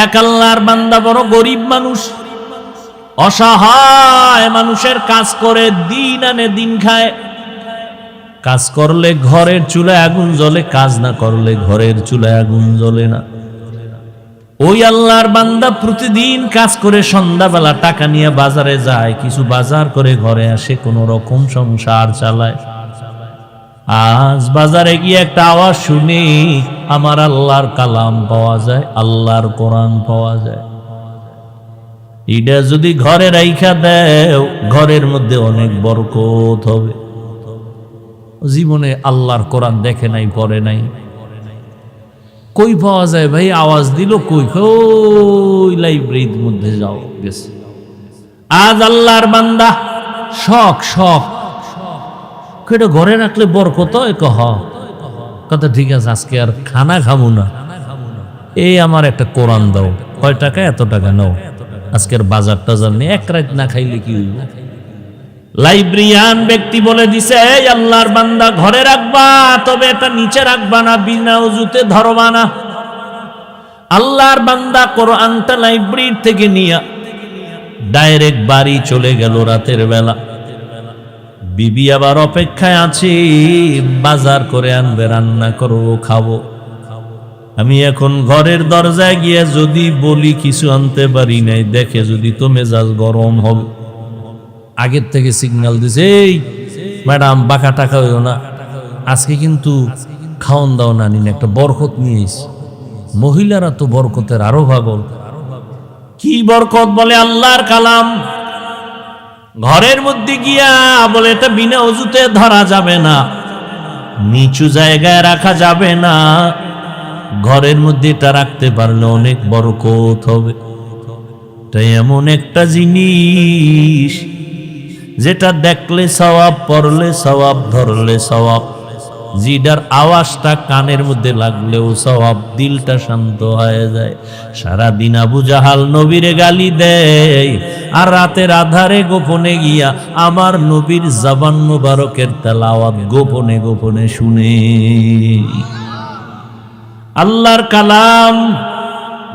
এক আল্লাহর বান্দা বড় গরিব মানুষ, অসহায় মানুষের কাজ করে দিন আনে দিন খায়। কাজ করলে ঘরের চুলায় আগুন জ্বলে, কাজ না করলে ঘরের চুলায় আগুন জ্বলে না। ওই আল্লাহর বান্দা প্রতিদিন কাজ করে সন্ধ্যাবেলা টাকা নিয়ে বাজারে যায়, কিছু বাজার করে ঘরে আসে, কোন রকম সংসার চালায়। আজ বাজারে গিয়ে একটা আওয়াজ শুনি, আমার আল্লাহর কালাম পাওয়া যায়, আল্লাহর কোরআন পাওয়া যায়। এটা যদি ঘরে রাইখা দেও, ঘরের মধ্যে অনেক বরকত হবে। জীবনে আল্লাহর কোরআন দেখে নাই, পড়ে নাই, কই পাওয়া যায় ভাই? আওয়াজ দিল কই? ওই লাইব্রেরির মধ্যে যাও, গেছে। আজ আল্লাহর বান্দা শখ শখ কেটে ঘরে রাখলে বরকত কথা, ঠিক আছে আজকে আর খানা খাবো না, এই আমার একটা কোরআন দাও, কয় টাকা? এত টাকা নাও, আজকের বাজার টাজার নিয়ে এক রাত না খাইলে কি হইব? লাইব্রেরিয়ান ব্যক্তি বলে দিছে, এই আল্লাহর বান্দা ঘরে রাখবা, তবে এটা নিচে রাখবা না, বিনা উজুতে ধরবা না। আল্লাহর বান্দা কোরআনটা লাইব্রেরি থেকে নিয়ে ডাইরেক্ট বাড়ি চলে গেল রাতের বেলা। বিবি আবার অপেক্ষায় আছে, বাজার করে আনবে, রান্না করবো, খাবো। আমি এখন ঘরের দরজায় গিয়ে যদি বলি কিছু আনতে পারি নাই, দেখে যদি তো মেজাজ গরম হবে। আগের থেকে সিগন্যাল দিছে, এই ম্যাডাম বাঁকা টাকা হইও না, আজকে কিন্তু খাওন দাও না, নিন একটা বরকত নিয়ে এসে। মহিলারা তো বরকতের আরো পাগল। কি বরকত? বলে আল্লাহর কালাম। ঘরের মধ্যে গিয়া বলে এটা বিনা ওযুতে ধরা যাবে না, নিচু জায়গায় রাখা যাবে না, ঘরের মধ্যে এটা রাখতে পারলে অনেক বরকত হবে। তাই এমন একটা জিনিস যেটা দেখলে সওয়াব, পড়লে সওয়াব, ধরলে সওয়াব, জিডার আওয়াজটা কানের মধ্যে লাগলেও সওয়াব, দিলটা শান্ত হয়ে যায়। সারাদিন আবু জাহাল নবীরে গালি দেয়, আর রাতের আধারে গোপনে গিয়া আমার নবীর জবান মুবারকের তেলাওয়াত গোপনে গোপনে শুনে। আল্লাহর কালাম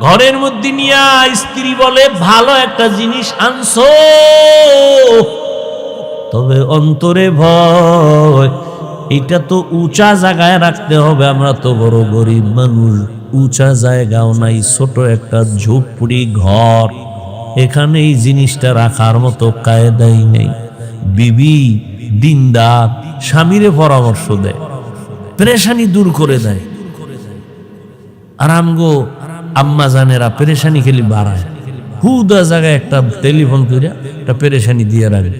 ঘরের মধ্যে নিয়া স্ত্রী বলে, ভালো একটা জিনিস আনছো, তবে অন্তরে ভয়, এটা তো উঁচা জায়গায় রাখতে হবে। আমরা তো বড় গরিব মানুষ, উঁচা জায়গাও নাই, ছোট একটা ঝুপড়ি ঘর, এখানে এই জিনিসটা রাখার মতো কায়দাই নেই। বিবি দিনদার, স্বামীরে পরামর্শ দেয়, পেরেশানি দূর করে দেয়। আর আমগো আম্মা জানেরা পেরেশানি খেলি বাড়ায়, হুদা জায়গায় একটা টেলিফোন করে একটা পেরেশানি দিয়ে রাখে।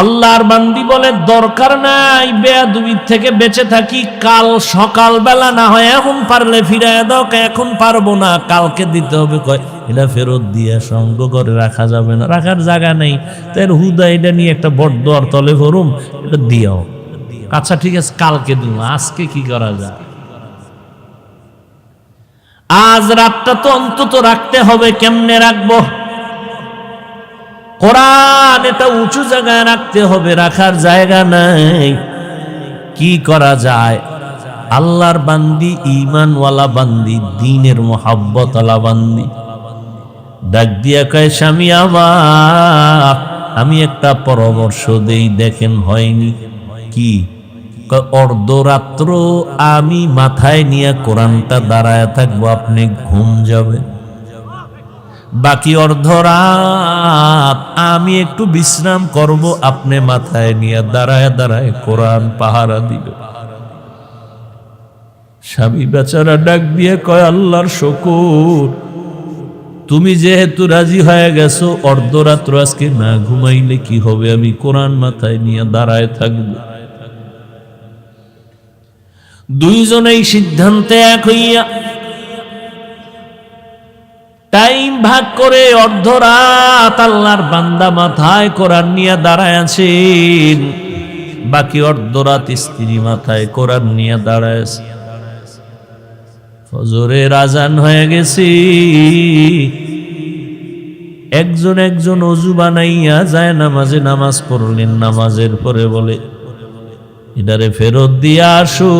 আল্লাহর বান্দি বলে, দরকার নাই, বেয়াদবির থেকে বেঁচে থাকি, কাল সকাল বেলা না হয়, এখন পারলে ফিরাইয়া দাও, এখন পারবো না, কালকে দিতে হবে। কয় এটা ফেরত দিয়ে সঙ্গ করে রাখা যাবে না, রাখার জায়গা নেই, তাই হুদা এটা নিয়ে একটা বড্ড আর তলে ভরুম, এটা দিয়াও। আচ্ছা ঠিক আছে, কালকে দিব, আজকে কি করা যায়? আজ রাতটা তো অন্তত রাখতে হবে। কেমনে রাখবো? কোরআন এটা উঁচু জায়গায় রাখতে হবে, রাখার জায়গা নাই, কি করা যায়? আল্লাহর বান্দি, ঈমানওয়ালা বান্দি, দ্বীনের মুহাব্বতওয়ালা বান্দি ডাক দিয়া কয়, স্বামী আমার, আমি একটা পরামর্শ দেই, দেখেন হয়নি কি? অর্ধরাত্র আমি মাথায় নিয়ে কোরআনটা দাঁড়ায় থাকবো, আপনি ঘুম যাবেন, বাকি অর্ধরাত আমি একটু বিশ্রাম করব, আপনি মাথায় নিয়ে দাঁড়ায় দাঁড়ায় কোরআন পাহারা দিবে। স্বামী বেচারা ডাক দিয়ে কয়, আল্লাহর শুকর, তুমি যেহেতু রাজি হয়ে গেছো, অর্ধরাত্র আজকে না ঘুমাইলে কি হবে, আমি কোরআন মাথায় নিয়ে দাঁড়ায় থাকব। দুইজনেই সিদ্ধান্তে এক হইয়া টাইম ভাগ করে অর্ধরাত আল্লাহর বান্দা মাথায় কোরআন নিয়ে দাঁড়ায় আছেন, বাকি অর্ধরাত স্ত্রী মাথায় কোরআন নিয়ে দাঁড়ায় আছে। ফজরের আজান হয়ে গেছে, একজন একজন ওযু বানাইয়া যায় নামাজে নামাজ পড়লেন। নামাজের পরে বলে, এটারে ফেরত দিয়ে আসো,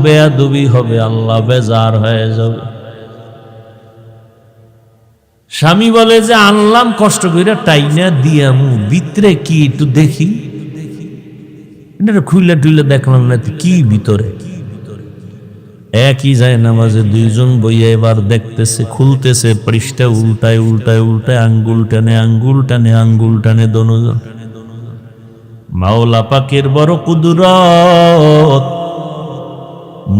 বেয়াদবি হবে, আল্লাহ বেজার হয়ে যাবে। স্বামী বলে যে আনলাম কষ্ট করে টাইনা দিয়ামু, ভিতরে কি একটু দেখি। এটা খুইলা টুইলা দেখলাম না কি ভিতরে। একই যায় নামাজে দুইজন বইয়া এবার দেখতেছে, খুলতেছে পৃষ্ঠা, উল্টায় উল্টায় উল্টায় আঙ্গুল টানে আঙ্গুল টানে আঙ্গুল টানে দনোজন। মাওলা পাকের বড় কুদরত,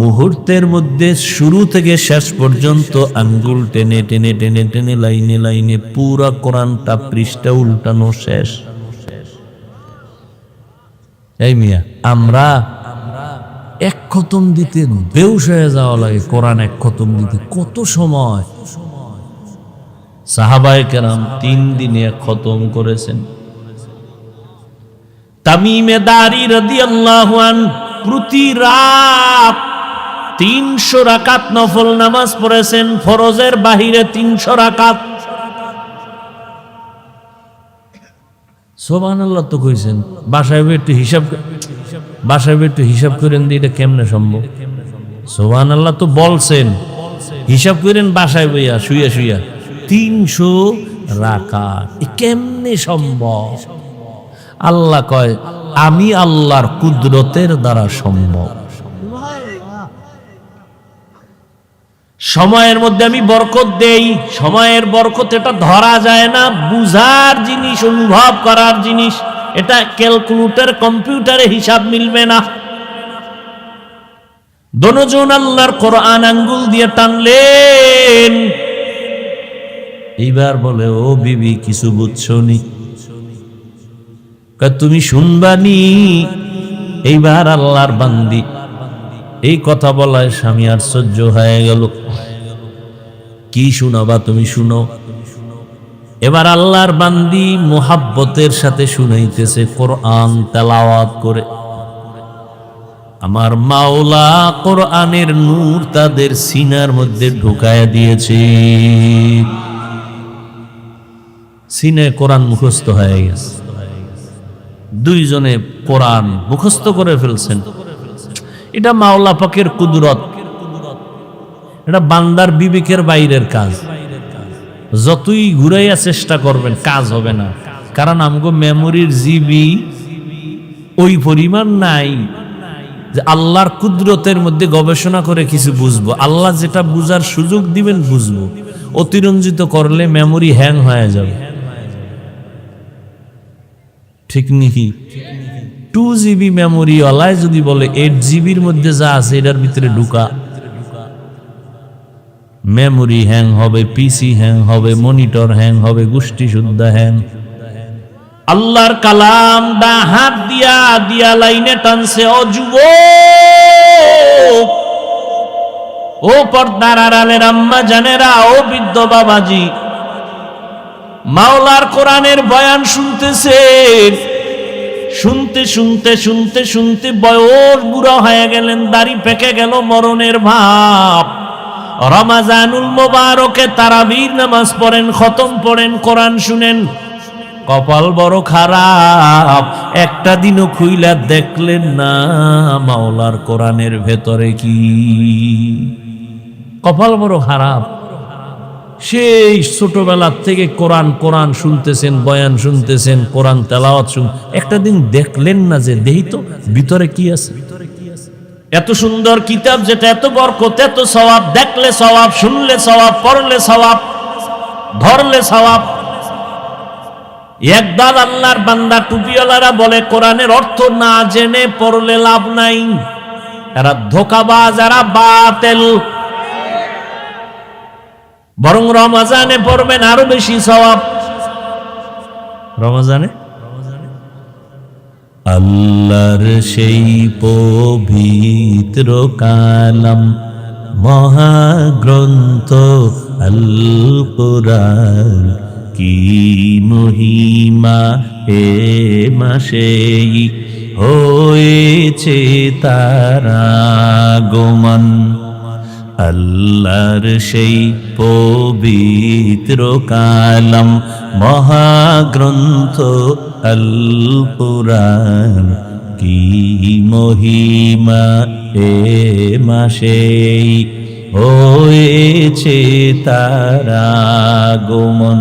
মুহূর্তের মধ্যে শুরু থেকে শেষ পর্যন্ত আঙ্গুল টেনে টেনে টেনে টেনে লাইনে লাইনে পুরা কোরআনটা পৃষ্ঠা উল্টানো শেষ। এই মিয়া, আমরা এক খতম দিতে বেহুশ হয়ে যাওয়া লাগে। কোরআন এক খতম দিতে কত সময়। সাহাবায়ে কেরাম 3 দিনে এক খতম করেছেন। তামিমে দারি রাদিয়াল্লাহু আনহু প্রতি রাত 300 রাকাত নফল নামাজ পড়েছেন, ফরজের বাহিরে 300 রাকাত। সুবহানাল্লাহ তো কইছেন, বাসায় একটু হিসাব করেন দিয়ে এটা কেমনে সম্ভব? সুবহানাল্লাহ তো বলছেন, হিসাব করেন বাসায় বইয়া শুইয়া শুইয়া 300 রাকাত, কেমনে সম্ভব? আল্লাহ কয় আমি আল্লাহর কুদরতের দ্বারা সম্ভব। সময়ের মধ্যে আমি বরকত দেই। সময়ের বরকত এটা ধরা যায় না, বুঝার জিনিস, অনুভব করার জিনিস। এটা ক্যালকুলেটর কম্পিউটারে হিসাব মিলবে না। দনজন আল্লাহর কোরআন আঙ্গুল দিয়ে টানলেন। এইবার বলে, ও বিবি কিছু বুঝছো নি? তুমি শুনবানি। এইবার আল্লাহর বান্দি এই কথা বলায় স্বামী আশ্চর্য হয়ে গেল। কি শুনাবা তুমি? শুনো। এবার আল্লাহর বান্দি মোহাব্বতের সাথে শুনাইতেছে কোরআন তেলাওয়াত করে। আমার মাওলা কোরআনের নূর তাদের সিনার মধ্যে ঢুকায় দিয়েছে। সিনায় কোরআন মুখস্থ হয়ে গেছে। দুইজনে কোরআন মুখস্থ করে ফেলছেন। এটা মাওলা পাকের কুদরত। এটা বান্দার বিবেকের বাইরের কাজ। যতই ঘুরাইয়া চেষ্টা করবেন কাজ হবে না, কারণ আমগো মেমোরির জিবি ওই পরিমাণ নাই যে আল্লাহর কুদরতের মধ্যে গবেষণা করে কিছু বুঝবো। আল্লাহ যেটা বুঝার সুযোগ দিবেন বুঝবো। অতিরঞ্জিত করলে মেমোরি হ্যাং হয়ে যাবে। ঠিক নাকি? 2 GB মেমোরি ওয়ালায় যদি বলে 8 GBর মধ্যে যা আছে এটার ভিতরে ঢুকা, মেমোরি হ্যাং হবে, পিসি হ্যাং হবে, মনিটর হ্যাং হবে, গোষ্ঠী শুদ্ধা হ্যাং। আল্লাহর কালাম দা হাত দিয়া দিয়া লাইনে টানছে। ও যুবক, ও পর্দার আড়ালের আম্মা জানেরা, ও বৃদ্ধ বাবাজি, মাওলার কোরআনের বয়ান শুনতেছেন। শুনতে শুনতে শুনতে শুনতে বয়স বুড়া হয়ে গেলেন, দাড়ি পেকে গেল, মরণের ভাব। রমাজানুল মোবারকে তারাবির নামাজ পড়েন, খতম পড়েন, কোরআন শুনেন। কপাল বড় খারাপ, একটা দিনও খুইলা দেখলেন না মাওলার কোরআনের ভেতরে কি। কপাল বড় খারাপ। সেই ছোটবেলার থেকে কোরআন কোরআন শুনতেছেন, বয়ান শুনতেছেন, কোরআন তেলাওয়াত একটা দিন দেখলেন না যে দেহি তো ভিতরে কি আছে। এত সুন্দর কিতাব, যেটা এত বরকত, এত সওয়াব, দেখলে সওয়াব, শুনলে সওয়াব, পড়লে সওয়াব, ধরলে সওয়াব। একদল আল্লাহর বান্দা টুপিওয়ালারা বলে কোরআনের অর্থ না জেনে পড়লে লাভ নাই। এরা ধোঁকাবাজ, এরা বাতিল। বরং রমজানে পড়বেন আরো বেশি সওয়াব। রমজানে আল্লাহর সেই পবিত্র কালাম মহাগ্রন্থ আল কুরআন, কি মহিমা এ মাসেই হয়েছে তার আগমন। আল্লাহর সেই পবিত্র কালাম মহাগ্রন্থ আল কুরআন, কি মহিমা এ মাসেই হয়েছে তারা আগমন।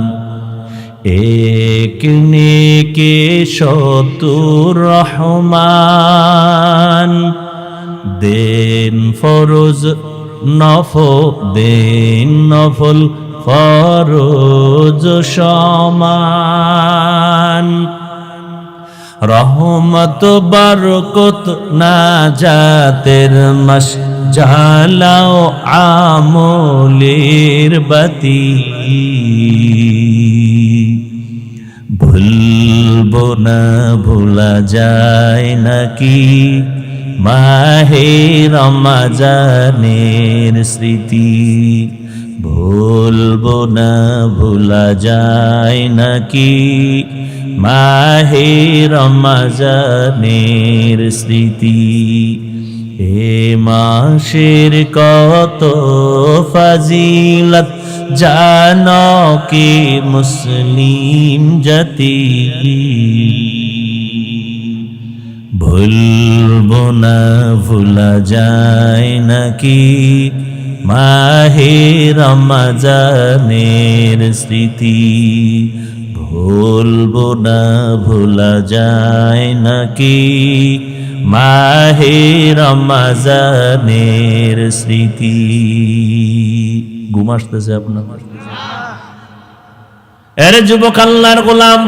এক নেকে শতুর রহমান, দেন ফরজ নফল ফরজ সমান। রহমত বরকত নাজাতের মাস, জ্বালাও আমলের বাতি। ভুলবো না ভোলা যায় নাকি মাহে রমজানের স্মৃতি। ভুলবো না ভোলা যায় নাকি মাহে রমজানের স্মৃতি। এ মাসের কত ফজিলত জানো কি মুসলিম জাতি। ভুলবো না ভোলা যায় নাকি মাহে রমজানের স্মৃতি। ভুলবো না ভোলা যায় নাকি মাহে রমজানের স্মৃতি। ঘুম আসতেছে আপনার? এরে যুবক আল্লাহর গোলাম,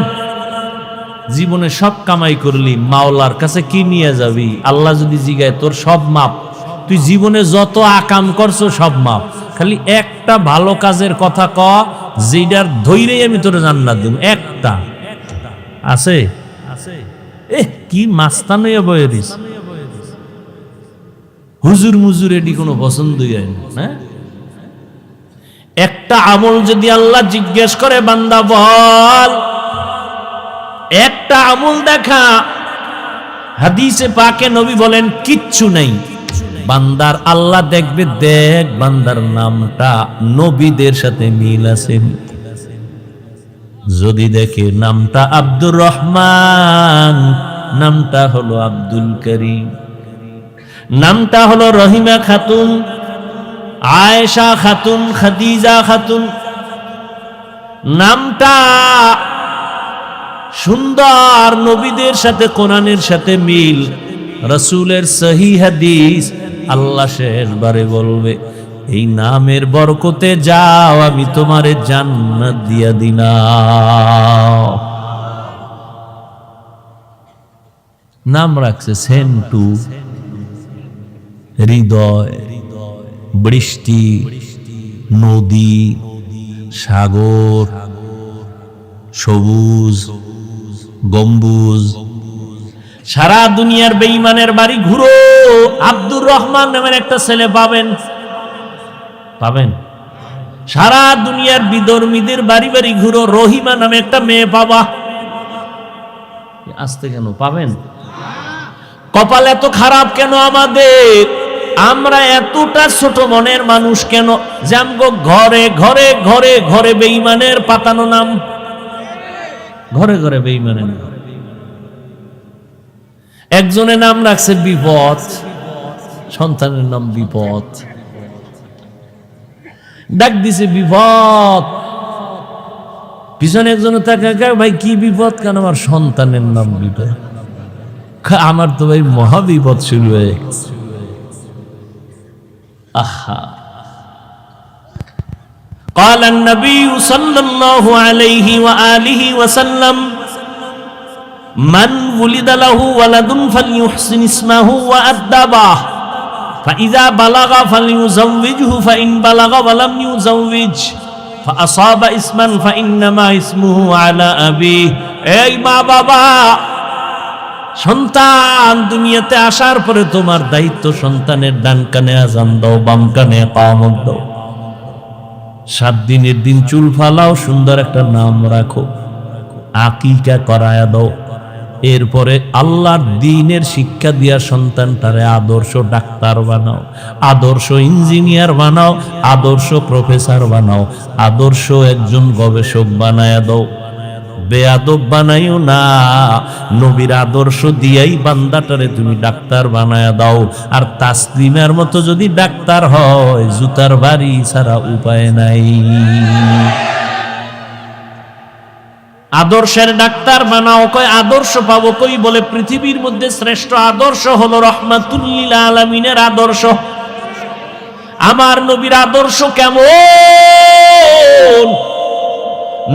জীবনে সব কামাই করলি, মাওলার কাছে কি নিয়ে যাবি? আল্লাহ যদি জিগায় তোর সব মাপ, তুই জীবনে যত আকাম করছো সব মাপ, খালি একটা ভালো কাজের কথা ক, যেটার ধৈরেই আমি তোর জান্নাত দেব। একটা আছে? কি মাস্তান হইয়া বয়ে দিস, হুজুর মুজুর এটি কোনো পছন্দই হয় না। একটা আমল যদি আল্লাহ জিজ্ঞেস করে, বান্দা বল একটা আমল দেখা, হাদিসে পাকে নবী বলেন কিচ্ছু নেই। বান্দার আল্লাহ দেখবে, দেখ বান্দার নামটা নবীদের সাথে মিল আছে। যদি দেখে নামটা আব্দুর রহমান, নামটা হলো আব্দুল করিম, নামটা হলো রহিমা খাতুন, আয়েশা খাতুন, খাদিজা খাতুন, নামটা সুন্দর, নবীদের সাথে কোরআনের সাথে মিল, রাসূলের সহি হাদিস, আল্লাহ শেষবারে বলবে এই নামের বরকতে যাও, আমি তোমারে জান্নাত দিয়া দিলাম। নাম রাখছে সেন্টু, হৃদয়, বৃষ্টি, নদী, সাগর, সবুজ, গম্বুজ। সারা দুনিয়ার বেঈমানের বাড়ি ঘুরো, আব্দুর রহমান নামের একটা ছেলে পাবেন, পাবেন। সারা দুনিয়ার বিধর্মীদের বাড়ি বাড়ি ঘুরো, রহিমা নামে একটা মেয়ে পাবা। আসতে কেন পাবেন? কপাল এত খারাপ কেন আমাদের? আমরা এতটা ছোট মনের মানুষ কেন যে আমগো ঘরে ঘরে ঘরে ঘরে বেঈমানের পাতানো নাম, ঘরে ঘরে বেঈমানের নাম। একজনের নাম রাখছে বিপদ, সন্তানের নাম বিপদ, ডাক দিছে বিপদ। পিছনে একজন তাকে, ভাই কি বিপদ? কেন? আমার সন্তানের নাম বিপদ। আমার তো ভাই মহা বিপদ শুরু হয়ে গেছে। আহা, قال النبي صلى الله عليه وآله وسلم من ولد له ولد فليحسن اسمه وأدبه فإذا بلغ فليزوجه فإن بلغ ولم يزوج فأصاب اسما فإنما اسمه على أبيه। এই মা বাবা, সন্তান দুনিয়াতে আসার পরে তোমার দায়িত্ব সন্তানের ডান কানে আযান দাও, বাম কানে ইকামত দাও। 7 দিনের দিন চুল ফালাও, সুন্দর একটা নাম রাখো, আকিকা করায়া দাও। এরপরে আল্লাহর দ্বীনের শিক্ষা দিয়া সন্তানটারে আদর্শ ডাক্তার বানাও, আদর্শ ইঞ্জিনিয়ার বানাও, আদর্শ প্রফেসর বানাও, আদর্শ একজন গবেষক বানায়া দাও। বেয়াদব বানাইও না। নবীর আদর্শ দিয়াই বান্দাটারে তুমি ডাক্তার বানায়া দাও। আর তাসলিমের মতো যদি ডাক্তার হয়, জুতার বাড়ি ছাড়া উপায় নাই। আদর্শের ডাক্তার বানাও। কয় আদর্শ পাবো কই? বলে পৃথিবীর মধ্যে শ্রেষ্ঠ আদর্শ হলো রহমাতুল লিল আলামিনের আদর্শ। আমার নবীর আদর্শ কেমন?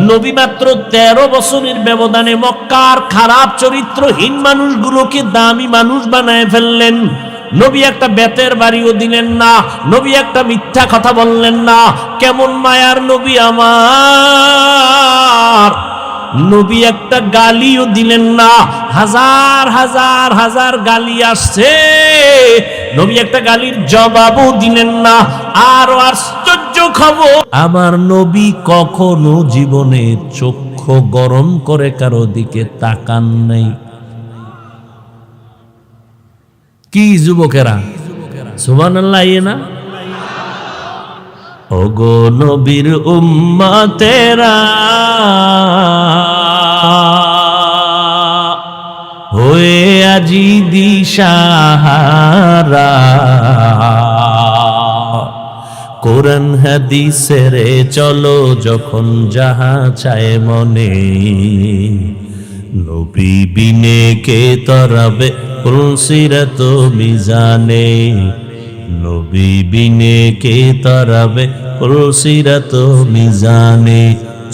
নবী মাত্র 13 বছরের ব্যবধানে মক্কার খারাপ চরিত্রহীন মানুষগুলোকে দামি মানুষ বানায় ফেললেন। নবী একটা বেতের বাড়িও দিলেন না, নবী একটা মিথ্যা কথা বললেন না। কেমন মায়ার নবী আমার! নবী একটা গালিও দিলেন না। হাজার হাজার হাজার গালি আসছে, নবী একটা গালির জবাবও দিলেন না। আরো আশ্চর্য খবর, আমার নবী কখনো জীবনে চক্ষু গরম করে কারো দিকে তাকান নাই। কি যুবকেরা, সুবহানাল্লাহ না? ওগো নবীর উম্মতেরা, হয়ে আজি দিশাহারা, কোরআন হাদিসের চলো যখন যাহা চায় মনে, নবী বিনে কে তরাবে পুলসিরাত মিজানে, নবী বিনে কে তরাবে পুলসিরাত মিজানে।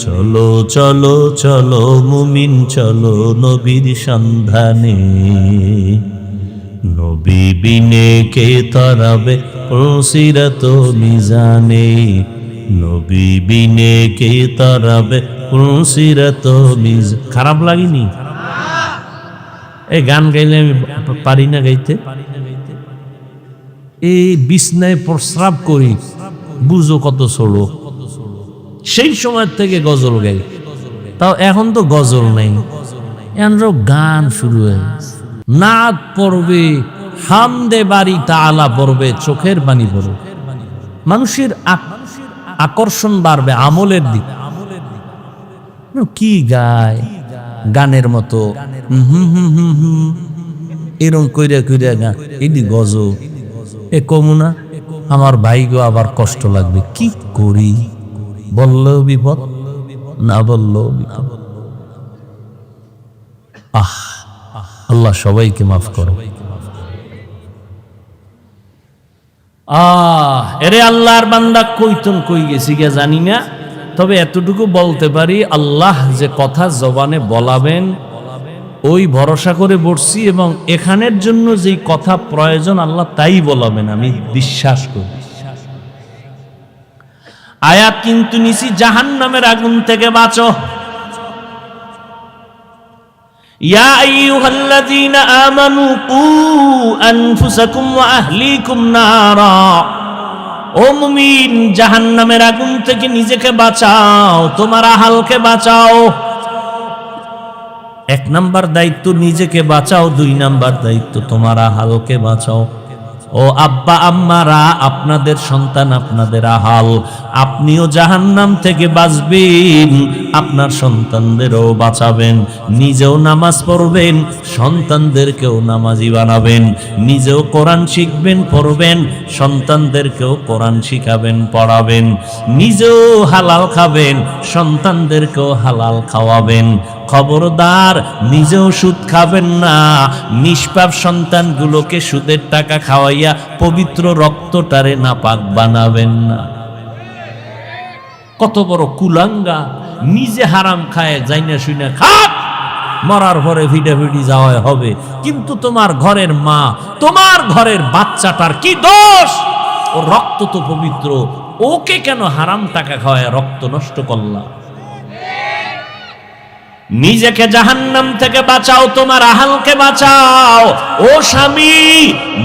চলো চলো চলো মুমিন চলো নবীর সন্ধানে, নবী বিনে কে তরাবে পুলসিরাত মিজানে, নবী বিনে কে তরাবে পুলসিরাত মিজানে। খারাপ লাগেনি? এই গান গাইলে আমি পারি না গাইতে। এই বিছনায় প্রস্রাব করি, বুঝো কত ছোড়ো। সেই সময় থেকে গজল গাই, তাও এখন তো গজল নেই, এখন গান শুরু হয়ে নাচ পড়বে, হামদে বাড়ি তাআলা পড়বে, চোখের পানি পড়বে, মানুষের আকর্ষণ বাড়বে আমলের দিক। কি গায় গানের মতো এরম কইরা কইরা গান, এটি গজল। এ কমুনা আমার ভাই গো, আবার কষ্ট লাগবে। কি করি? বললেও বিপদ, না বললেও বিপদ। আল্লাহ সবাইকে মাফ করো। এরে আল্লাহর বান্দা, কইতন কই গেছি গে জানি না, তবে এতটুকু বলতে পারি, আল্লাহ যে কথা জবানে বলাবেন ওই ভরসা করে বসছি, এবং এখানের জন্য যেই কথা প্রয়োজন আল্লাহ তাই বলাবেন, আমি বিশ্বাস করি। আয়াত কিন্তু নিছি জাহান্নামের আগুন থেকে বাঁচো। ইয়া আইয়ুহাল্লাযীনা আমানু কু আনফুসাকুম ওয়া আহলিকুম নারা। ও মুমিন, জাহান্নামের আগুন থেকে নিজেকে বাঁচাও, তোমার আহালকে বাঁচাও। 1 নাম্বার দায়িত্ব নিজেকে বাঁচাও, 2 নাম্বার দায়িত্ব তোমার আহালকে বাঁচাও। ও আব্বা আম্মারা, আপনাদের সন্তান আপনাদের আহাল, আপনিও জাহান্নাম থেকে বাঁচবেন, আপনার সন্তানদেরও বাঁচাবেন। নিজেও নামাজ পড়বেন, সন্তানদেরকেও নামাজি বানাবেন। নিজেও কোরআন শিখবেন, পড়বেন, সন্তানদেরকেও কোরআন শিখাবেন, পড়াবেন। নিজেও হালাল খাবেন, সন্তানদেরকেও হালাল খাওয়াবেন। খবরদার, নিজেও সুদ খাবেন না, নিষ্পাপ সন্তানগুলোকে সুদের টাকা খাওয়াইয়া পবিত্র রক্তটারে নাপাক বানাবেন না। কত বড় কুলাঙ্গা, নিজে হারাম খায়, যাইনা শুইনা খাক, মরার পরে ভিডাভিডি যাওয়া হবে, কিন্তু তোমার ঘরের মা, তোমার ঘরের বাচ্চাটার কি দোষ? ও রক্ত তো পবিত্র, ওকে কেন হারাম টাকা খাওয়ায় রক্ত নষ্ট করলা? নিজেকে জাহান্নাম থেকে বাঁচাও, তোমার আহালকে বাঁচাও। ও স্বামী,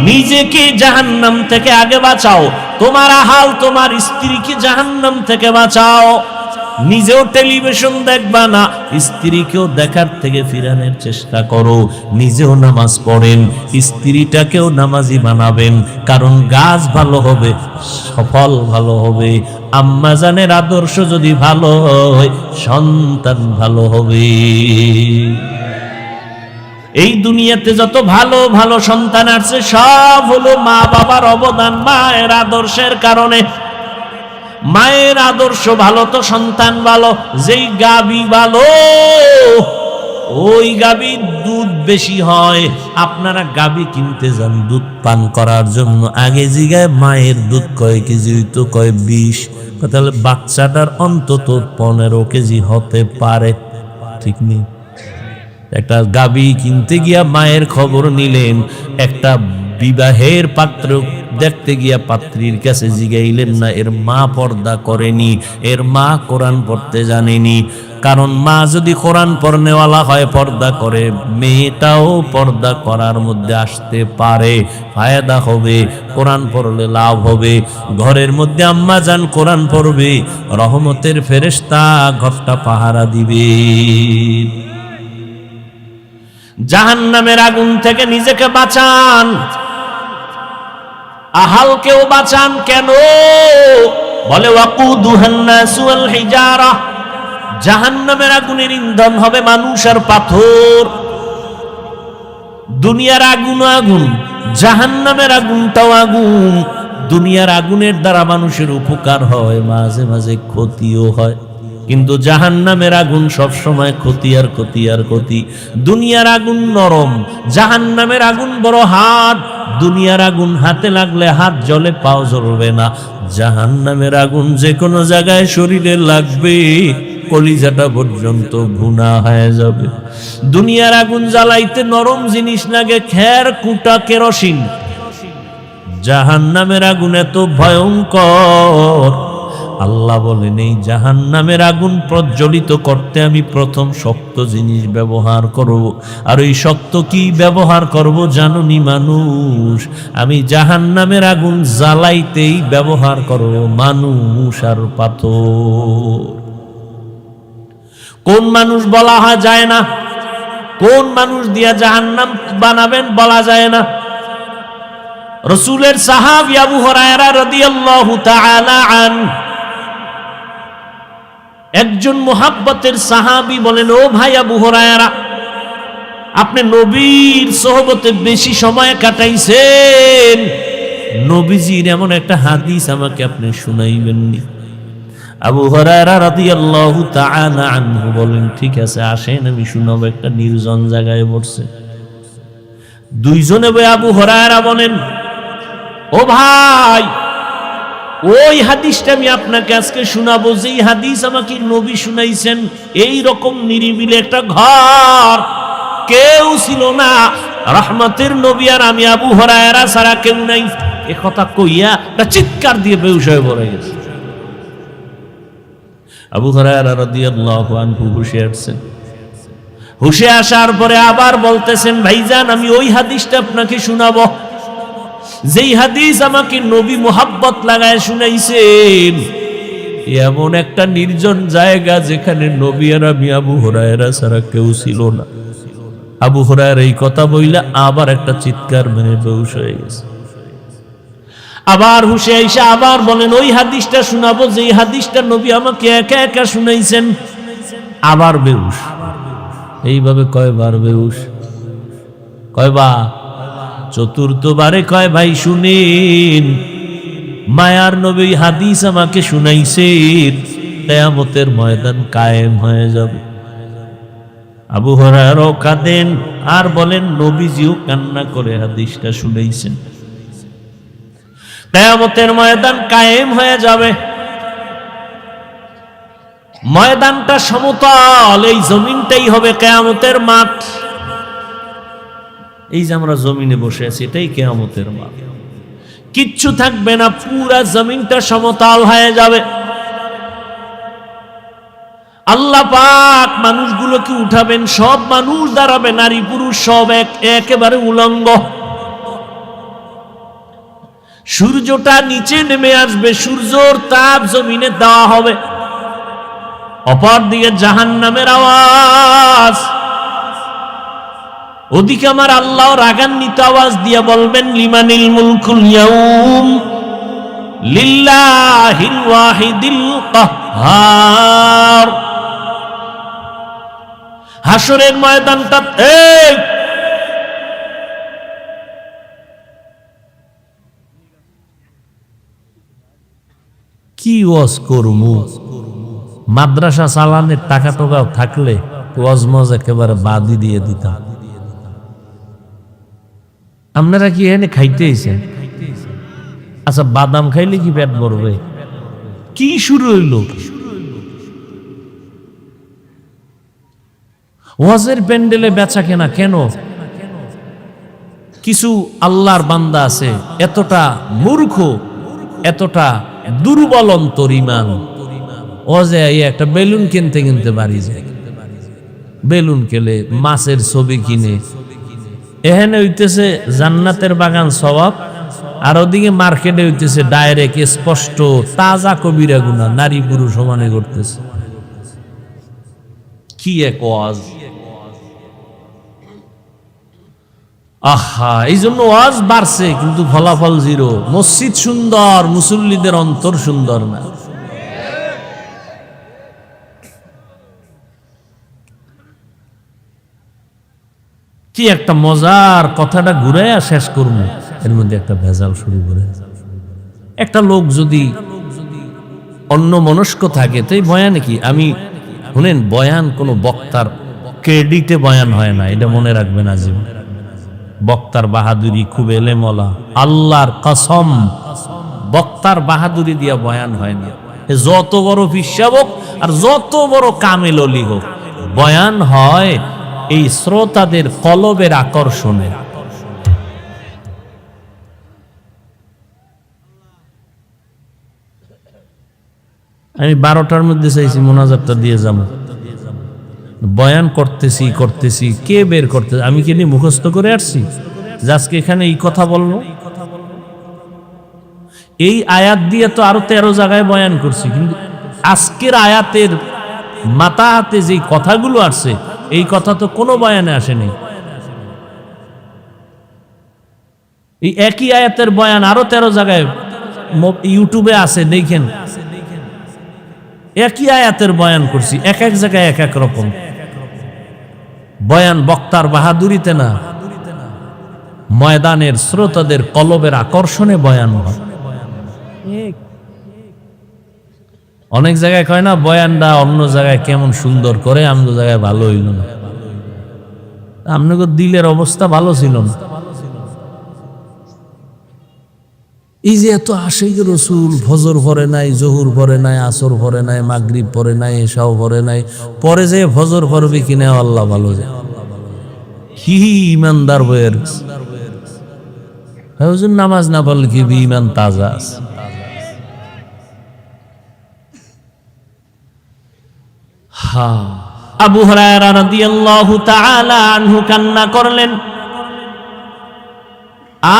নিজেকে জাহান্নাম থেকে আগে বাঁচাও, তোমার আহাল তোমার স্ত্রীকে জাহান্নাম থেকে বাঁচাও। নিজেও টেলিভিশন দেখবা না, স্ত্রীকেও দেখার থেকে ফিরানোর চেষ্টা করো। নিজেও নামাজ পড়েন, স্ত্রীটাকেও নামাজি বানাবেন, কারণ গাছ ভালো হবে, সফল ভালো হবে। আম্মা জানের আদর্শ যদি ভালো হয় সন্তান ভালো হবে। এই দুনিয়াতে যত ভালো ভালো সন্তান আছে সব হলো মা বাবার অবদান, মায়ের আদর্শের কারণে। মায়ের আদর্শ ভালো তো সন্তান ভালো। যেই গাবি ভালো ওই গাবির দুধ বেশি হয়। আপনারা গাবি কিনতে যান দুধ পান করার জন্য, আগে জিগায় মায়ের দুধ কয় কেজি হইতো, কয় 20। তাহলে বাচ্চাটার অন্তত 15 কেজি হতে পারে, ঠিক নেই? একটা গাবি কিনতে গিয়া মায়ের খবর নিলেন, একটা বিবাহের পাত্র দেখতে গিয়া পাত্রীর কাছে জিগাইলেন না এর মা পর্দা করেনি, এর মা কোরআন পড়তে জানেনি। কারণ মা যদি কোরআন পড়নেওয়ালা হয়, পর্দা করে, মেয়েটাও পর্দা করার মধ্যে আসতে পারে, ফায়দা হবে, কোরআন পড়লে লাভ হবে। ঘরের মধ্যে আম্মা জান কোরআন পড়বে, রহমতের ফেরেশতা ঘরটা পাহারা দিবে। জাহান্নামের আগুন থেকে নিজেকে বাঁচান, আহালকেও বাঁচান। কেন? বলে ওয়াকুদুহান নাসু ওয়াল হিজারা, জাহান্নামের আগুনের ইন্ধন হবে মানুষ আর পাথর। দুনিয়ার আগুন আগুন, জাহান্নামের আগুনটাও আগুন। দুনিয়ার আগুনের দ্বারা মানুষের উপকার হয়, মাঝে মাঝে ক্ষতিও হয়, কিন্তু জাহান্নামের আগুন সব সময় ক্ষতি আর ক্ষতি আর ক্ষতি। দুনিয়ার আগুন নরম, জাহান্নামের আগুন বড় হাত। দুনিয়ার আগুন হাতে লাগলে হাত জ্বলে, পাও জ্বলবে না। জাহান্নামের আগুন যে কোনো জায়গায় শরীরে লাগবে, কলিজাটা পর্যন্ত ভুনা হয়ে যাবে। দুনিয়ার আগুন জ্বালাইতে নরম জিনিস লাগে, খের কুটা কেরোসিন। জাহান্নামের আগুন এত ভয়ঙ্কর, আল্লাহ বলেন এই জাহান্নামের আগুন প্রজ্বলিত করতে আমি প্রথম শক্ত জিনিস ব্যবহার করব। আর ওই শক্ত কি ব্যবহার করব জানুনি মানুষ? আমি জাহান্নামের আগুন জ্বালাইতেই ব্যবহার করব মানুষ আর পাথর। কোন মানুষ বলা হয় যায় না, কোন মানুষ দিয়া জাহান্নাম বানাবেন বলা যায় না। রাসূলের সাহাবী আবু হুরায়রা রাদিয়াল্লাহু তাআলা আনহু একজন মুহাব্বতের সাহাবী বলেন, ও ভাই আবু হুরায়রা, আপনি নবীর সোহবতে বেশি সময় কাটাইছেন, নবীজির এমন একটা হাদিস আমাকে আপনি শুনাইবেননি? আবু হুরায়রা রাদিয়াল্লাহু তাআলা আনহু বলেন, ঠিক আছে আসেন আমি শুনাবো। একটা নির্জন জায়গায় বসছে, দুইজনে বই আবু হুরায়রা বলেন, ও ভাই, ওই হাদিসটা আমি আপনাকে আজকে শোনাবো যেই হাদিস আমাকে নবী শুনাইছেন। এই রকম নিরিবিলি একটা ঘর, কেউ ছিল না, রহমতের নবী আর আমি আবু হুরায়রা ছাড়া কেউ নাই। এ কথা কইয়া একটা চিৎকার দিয়ে বেহুশ হয়ে পড়ে গেছে। আবু হুরায়রা রাদিয়াল্লাহু আনহু হুশে আসছেন। হুশে আসার পরে আবার বলতেছেন, ভাইজান আমি ওই হাদিসটা আপনাকে শোনাবো যেই হাদিস আমাকে নবী মুহাব্বত লাগায় শুনাইছেন। এমন একটা নির্জন জায়গা যেখানে নবী আর আমি আবু হুরায়রা ছাড়া কেউ ছিল না। আবু হুরায়রা এই কথা বইলা আবার একটা চিৎকার মেরে বেহুশ হয়ে গেছে। আবার হুশে আইসা আবার বলেন, ওই হাদিসটা শোনাবো যেই হাদিসটা নবী আমাকে একা একা শুনাইছেন। আবার বেহুশ। এইভাবে কয়বার বেহুশ? কয়বার? চতুর্থবারে কয়, ভাই শুনেন, মায়ার নবী হাদিস আমাকে শুনাইছেন, কিয়ামতের ময়দান কায়েম হয়ে যাবে। আবু হুরায়রা কাঁদেন আর বলেন, নবীজিও কান্না করে হাদিসটা শুনাইছেন। কিয়ামতের ময়দান কায়েম হয়ে যাবে। ময়দানটা সমতল, এই জমিনটাই হবে কিয়ামতের মাঠ। এই যে আমরা জমিনে বসে আছি, এটাই কিয়ামতের মাঠ। কিচ্ছু থাকবে না, পুরা জমিনটা সমতল হয়ে যাবে। আল্লাহ পাক মানুষগুলোকে উঠাবেন, সব মানুষ দাঁড়াবে, নারী পুরুষ সব একেবারে উলঙ্গ। সূর্যটা নিচে নেমে আসবে, সূর্যর তাপ জমিনে দেওয়া হবে। অপর দিকে জাহান্নামের আওয়াজ, ওদিকে আমার আল্লাহ রাগান্বিত আওয়াজ দিয়ে বলবেন, লিমানিল মুলকুল ইয়াউম, লিল্লাহিল ওয়াহিদিল কাহ্হার। হাসরের ময়দানটা কি ওয়াজ করমু? মাদ্রাসা চালানের টাকা টোকাও থাকলে ওয়াজ মজ একেবারে বাদই দিয়ে দিতাম। আপনারা কি এখানে খাইতে এসেছেন? আচ্ছা, বাদাম খাইলে কি পেট ভরবে? কি শুরু হইল? ওয়াজের প্যান্ডেলে বেচা কেনা কেন? কিছু আল্লাহর বান্দা আছে এতটা মূর্খ, এতটা দুর্বল অন্তর ইমান, ওয়াজে একটা বেলুন কিনতে কিনতে বাড়ি যায়, বেলুন কেলে মাছের ছবি কিনে, এখানে হইতেছে জান্নাতের বাগান সওয়াব, আর ওদিকে মার্কেটে হইতেছে ডাইরেক্ট স্পষ্ট তাজা কবিরা গুনাহ, নারী পুরুষ সমানে করতেছে। কি এক ওয়াজ! আহা, এই জন্য ওয়াজ বাড়ছে কিন্তু ফলাফল জিরো। মসজিদ সুন্দর, মুসল্লিদের অন্তর সুন্দর না। কি একটা মজার কথাটা ঘুরাইয়া শেষ করবো, এর মধ্যে একটা ভেজাল শুরু করে। একটা লোক যদি অন্য মনস্ক থাকে তো এই বয়ানে কি, আমি শুনেন, বয়ান কোনো বক্তার ক্রেডিটে বয়ান হয় না, এটা মনে রাখবেন আজীবন। বক্তার বাহাদুরি খুব এলেমলা, আল্লাহর কসম, বক্তার বাহাদুরি দিয়া বয়ান হয় না। যত বড় পিশাব হোক আর যত বড় কামেল অলি হোক, বয়ান হয় এই শ্রোতাদের কলবের আকর্ষণে। আমি 12টার মধ্যে চাইছি মোনাজাতটা দিয়ে যাবো, বয়ান করতেছি, কে বের করতে? আমি কি নিয়ে মুখস্থ করে আসছি যে আজকে এখানে এই কথা বলবো? এই আয়াত দিয়ে তো আরো 13 জায়গায় বয়ান করছি, কিন্তু আজকের আয়াতের মাথা হাতে যে কথাগুলো আসছে, এই কথা তো কোনো বয়ানে আসেনি। এই একই আয়াতের বয়ান আরো 13 জায়গায় ইউটিউবে আছে, দেখেন। একই আয়াতের বয়ান করছি, এক এক জায়গায় এক এক রকম বয়ান। বক্তার বাহাদুরিতে না, ময়দানের শ্রোতাদের কলবের আকর্ষণে বয়ান হয়। অনেক জায়গায় কয় না, বয়ানটা অন্য জায়গায় কেমন সুন্দর করে, আমাদের জায়গায় ভালো হইল না। আপনাদের দিলের অবস্থা ভালো ছিল না। এই যে এত আশিক রসুল, ফজর পড়ে নাই, জহুর পড়ে নাই, আসর পড়ে নাই, মাগরিব পড়ে নাই, এশাও পড়ে নাই, পরে যে ফজর পড়বে কিনা আল্লাহ ভালো যায়। কি ইমানদার বইয়ের নামাজ না পড়লে কি ইমান তাজা আছে? আবু হুরায়রা রাদিয়াল্লাহু তাআলা আনহু কান্না করলেন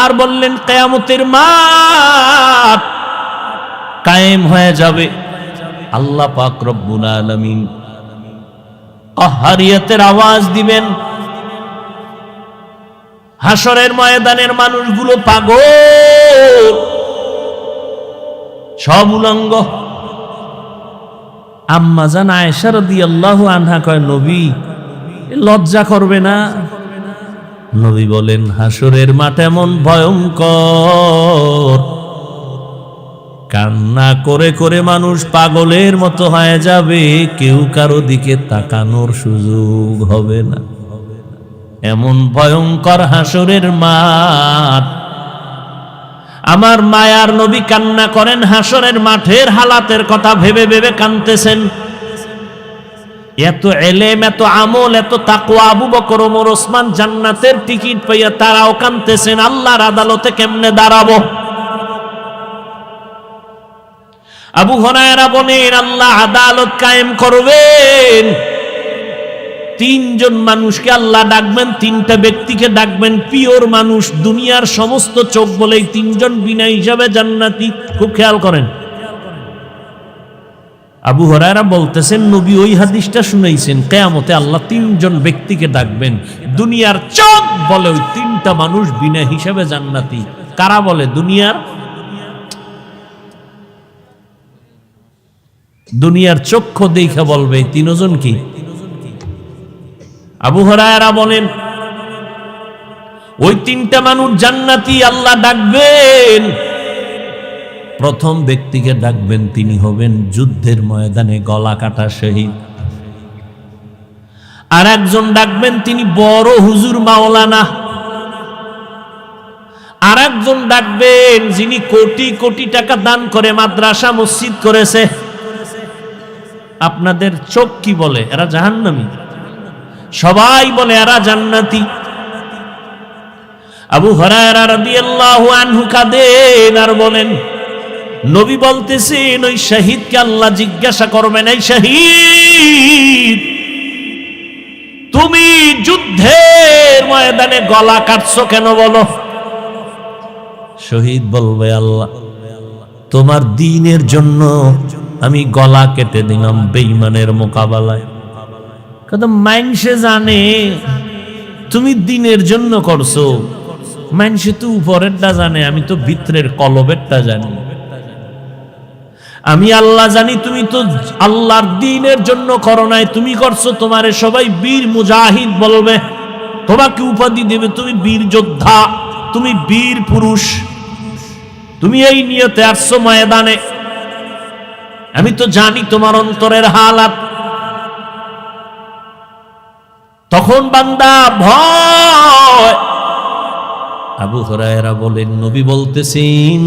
আর বললেন, কিয়ামতের মাঠ কায়েম হয়ে যাবে, আল্লাহ পাক রব্বুল আলামিন কাহ্হারিয়াতের আওয়াজ দিবেন, হাসরের ময়দানের মানুষগুলো পাগল, সব উলঙ্গ। আম্মা জান আয়েশা রাদিয়াল্লাহু আনহা কয়, নবী লজ্জা করবে না? নবী বলেন, হাসরের মাঠ এমন ভয়ঙ্কর, কান্না করে করে মানুষ পাগলের মতো হয়ে যাবে, কেউ কারো দিকে তাকানোর সুযোগ হবে না। এমন ভয়ঙ্কর হাসরের মাঠ। আমার মায়ার নবী কান্না করেন, হাসরের মাঠের হালাতের কথা ভেবে ভেবে কাঁদতেছেন। এত এলেম, এত আমল, এত তাকওয়া, আবু বকর, ওমর, ওসমান জান্নাতের টিকিট পাইয়া তারাও কাঁদতেছেন, আল্লাহর আদালতে কেমনে দাঁড়াবো? আবু হুরায়রা বলেন, আল্লাহ আদালত কায়েম করবেন, 3 জন মানুষকে আল্লাহ ডাকবেন, 3টা ব্যক্তিকে ডাকবেন, পিওর মানুষ, দুনিয়ার সমস্ত চোখ বলে 3 জন বিনা হিসাবে জান্নাতি। খুব খেয়াল করেন, আবু হুরায়রা বলতেছেন, নবী ওই হাদিসটা শুনাইছেন, কিয়ামতে আল্লাহ 3 জন ব্যক্তিকে ডাকবেন, দুনিয়ার চোখ বলে ওই 3টা মানুষ বিনা হিসাবে জান্নাতি। কারা বলে? দুনিয়ার দুনিয়ার চক্ষু দেখে বলবে তিনজন কি? আবু হুরায়রা বলেন ওই তিনটা মানুষ জান্নাতি আল্লাহ ডাকবেন। প্রথম ব্যক্তিকে ডাকবেন, তিনি হবেন যুদ্ধের ময়দানে গলা কাটা শহীদ। আর একজন ডাকবেন, তিনি বড় হুজুর মাওলানা। আর একজন ডাকবেন, যিনি কোটি কোটি টাকা দান করে মাদ্রাসা মসজিদ করেছে। আপনাদের চোখ কি বলে? এরা জাহান্নামী। সবাই বলে এরা জান্নাতি। আবু হুরায়রা রাদিয়াল্লাহু আনহু কাঁদেন আর বলেন, নবী বলতেছেন ওই শহীদকে আল্লাহ জিজ্ঞাসা করবেন, এই শহীদ তুমি যুদ্ধের ময়দানে গলা কাটছো কেন বলো? শহীদ বলবে, আল্লাহ তোমার দ্বীনের জন্য আমি গলা কেটে দিলাম বেঈমানের মোকাবেলায়। কত মানুষে জানে তুমি দ্বীনের জন্য করছো, মানুষে তো উপরেরটা জানে, আমি তো ভিতরের কলবেরটা জানি। আমি আল্লাহ জানি তুমি তো আল্লাহর দ্বীনের জন্য করো নাই, তুমি করছো। তোমারে সবাই বীর মুজাহিদ বলবে, তোমাকে উপাধি দেবে তুমি বীর যোদ্ধা, তুমি বীর পুরুষ, তুমি এই নিয়তে আসছো ময়দানে। আমি তো জানি তোমার অন্তরের হালাত। তখন বান্দা ভয়। আবু হুরায়রা বলেন, নবী বলতেছেন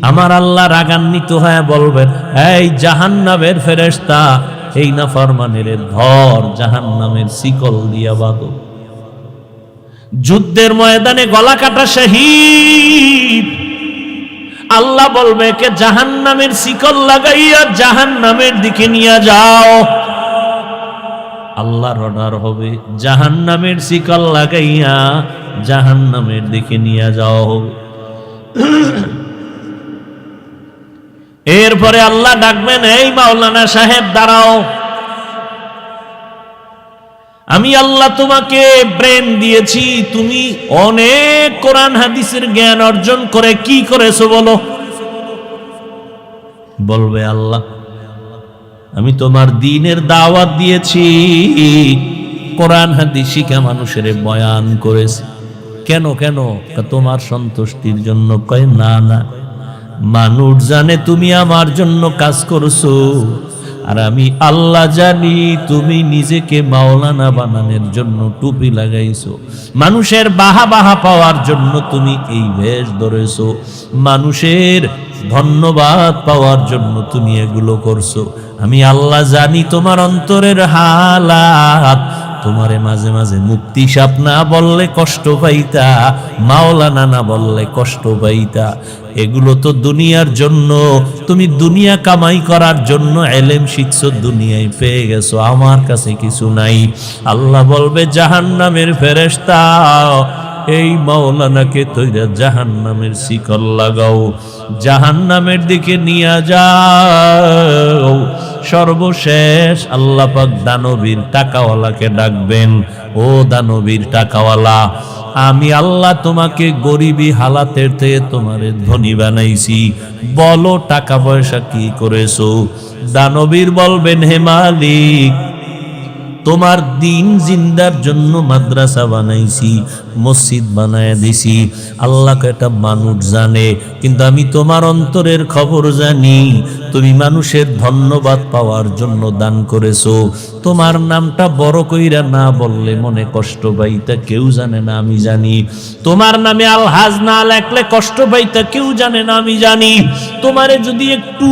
আমার আল্লাহ রাগান্বিত হয়ে বলবেন, এই জাহান্নামের ফেরেশতা, এই নাফরমানের ধর, জাহান্নামের শিকল দিয়া বাঁধো। যুদ্ধের ময়দানে গলা কাটা শহীদ, আল্লাহ বলবে কে জাহান্নামের শিকল লাগাইয়া জাহান্নামের দিকে নিয়ে যাও। আল্লাহর অর্ডার হবে, জাহান্নামের শিকল লাগাইয়া জাহান্নামের দিকে নিয়ে যাওয়া হবে। এরপরে আল্লাহ ডাকবেন, এই মাওলানা সাহেব দাঁড়াও, আমি আল্লাহ তোমাকে ব্রেন দিয়েছি, তুমি অনেক কোরআন হাদিসের জ্ঞান অর্জন করে কি করেছো বলো? বলবে, আল্লাহ আমি তোমার দ্বীনের দাওয়াত দিয়েছি, কোরআন হাদিস শিখা মানুষের বয়ান করেছি। কেন কেন? তোমার সন্তুষ্টির জন্য। কয় না না, মানুষ জানে তুমি আমার জন্য কাজ করছো, আর আমি আল্লাহ জানি তুমি নিজেকে মাওলানা বানানোর জন্য টুপি লাগাইছো, মানুষের বাহা বাহা পাওয়ার জন্য তুমি এই বেশ ধরেছো, মানুষের ধন্যবাদ পাওয়ার জন্য তুমি এগুলো করছো। আমি আল্লাহ জানি তোমার অন্তরের হালাত। তোমারে মাঝে মাঝে মুক্তি সাপ না বললে কষ্ট পাইতা, মাওলানা না বললে কষ্ট পাইতা। এগুলো তো দুনিয়ার জন্য, তুমি দুনিয়া কামাই করার জন্য এলেম শিখছো, দুনিয়ায় পেয়ে গেছো, আমার কাছে কিছু নাই। আল্লাহ বলবে, জাহান্নামের ফেরেশতা, এই মাওলানাকে তৈরা জাহান্নামের শিকল লাগাও, জাহান্নামের দিকে নিয়ে যাও। সর্বশেষ আল্লাহ পাক দানবীর টাকাওয়ালাকে ডাকবেন, ও দানবীর টাকাওয়ালা, আমি আল্লাহ তোমাকে গরিবী হালাতের থেকে তোমারে ধনী বানাইছি, বলো টাকা পয়সা কি করেছো? দানবীর বলবেন, হে মালিক, তোমার দিন জিন্দার জন্য মাদ্রাসা বানাইছি, মসজিদ বানায় দিছি। আল্লাহকে এটা মানুষ জানে, কিন্তু আমি তোমার অন্তরের খবর জানি। তুমি মানুষের ধন্যবাদ পাওয়ার জন্য দান করেছো। তোমার নামটা বড় কইরা না বললে মনে কষ্ট পাইতা, কেউ জানে না, আমি জানি। তোমার নামে আলহাজ না লেখলে কষ্ট পাইতা, কেউ জানে না, আমি জানি। তোমারে যদি একটু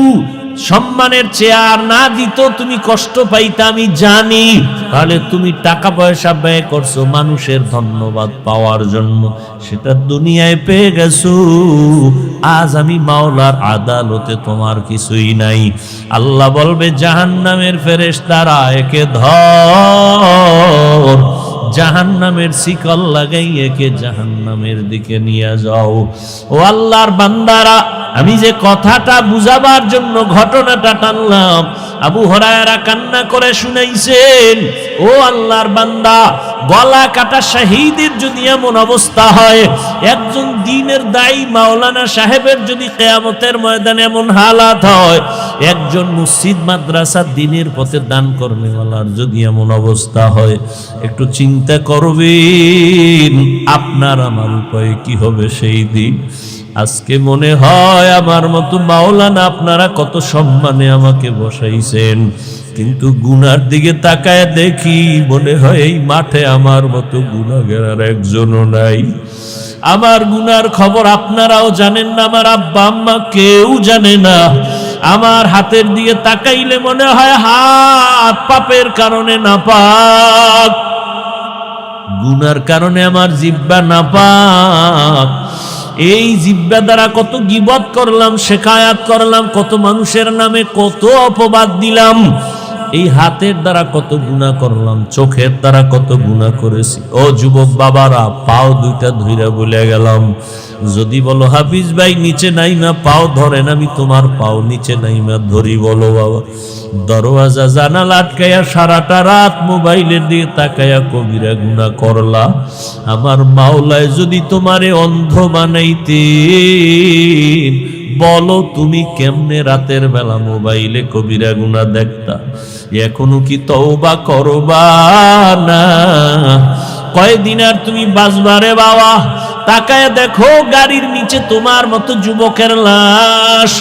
সম্মানের চেয়ার না দিত তুমি কষ্ট পাইতা, আমি জানি। তাহলে তুমি টাকা পয়সা ব্যয় করছো মানুষের ধন্যবাদ পাওয়ার জন্য, সেটা দুনিয়ায় পেয়ে গেছো। আজ আমি মাওলার আদালতে তোমার কিছুই নাই। আল্লাহ বলবে, জাহান্নামের ফেরেশতারা, একে ধর, জাহান্নামের শিকল লাগাই একে জাহান্নামের দিকে নিয়ে যাও। ও আল্লাহর বান্দারা, আমি যে কথাটা বুঝাবার জন্য ঘটনাটা টানলাম, আবু হুরায়রা কান্না করে শুনাইছেন। ও আল্লাহর বান্দা, গলা কাটা শহীদের যদি এমন অবস্থা হয়, একজন দ্বীনের দায়ী মাওলানা সাহেবের যদি কিয়ামতের ময়দানে এমন হালাত হয়, একজন মসজিদ মাদ্রাসা দ্বীনের পথে দান করনেওয়ালার যদি এমন অবস্থা হয়, একটু চিন্তা করবেন আপনার আমার উপায় কি হবে সেই দিন। আজকে মনে হয় আমার মতো মাওলানা আপনারা কত সম্মানে আমাকে বসাইছেন, কিন্তু গুনার দিকে তাকায় দেখি মনে হয় এই মাঠে আমার মতো গুনাহগার আর একজনও নাই। আমার গুনার খবর আপনারাও জানেন না, আমার আব্বা আম্মা কেউ জানে না। আমার হাতের দিকে তাকাইলে মনে হয় হাত পাপের কারণে নাপাক, গুনার কারণে আমার জিহ্বা নাপাক। এই জিহ্বা দ্বারা কত গীবত করলাম, শিকায়াত করলাম, কত মানুষের নামে কত অপবাদ দিলাম। এই হাতের দ্বারা কত গুনাহ করলাম, চোখের দ্বারা কত গুনাহ করেছি। ও যুবক বাবারা, পাও দুইটা ধইরা বলে গেলাম, যদি বলো হাফিজ ভাই নিচে নাইমা পাও ধরেন, আমি তোমার পাও নিচে নাইমা ধরি। বলো বাবা, দরওয়াজা জানালা আটকাইয়া সারাটা রাত মোবাইলের দিকে তাকাইয়া কবিরা গুনাহ করলা। আমার মাওলায় যদি তোমারে অন্ধ বানাইতেন, বলো তুমি কেমনে রাতের বেলা মোবাইলে কবিরা গুনাহ দেখতা? এখনো কি তওবা করবা না? কয়দিন আর তুমি বাঁচবারে বাবা? তাকায় দেখো গাড়ির নিচে তোমার মতো যুবকের লাশ,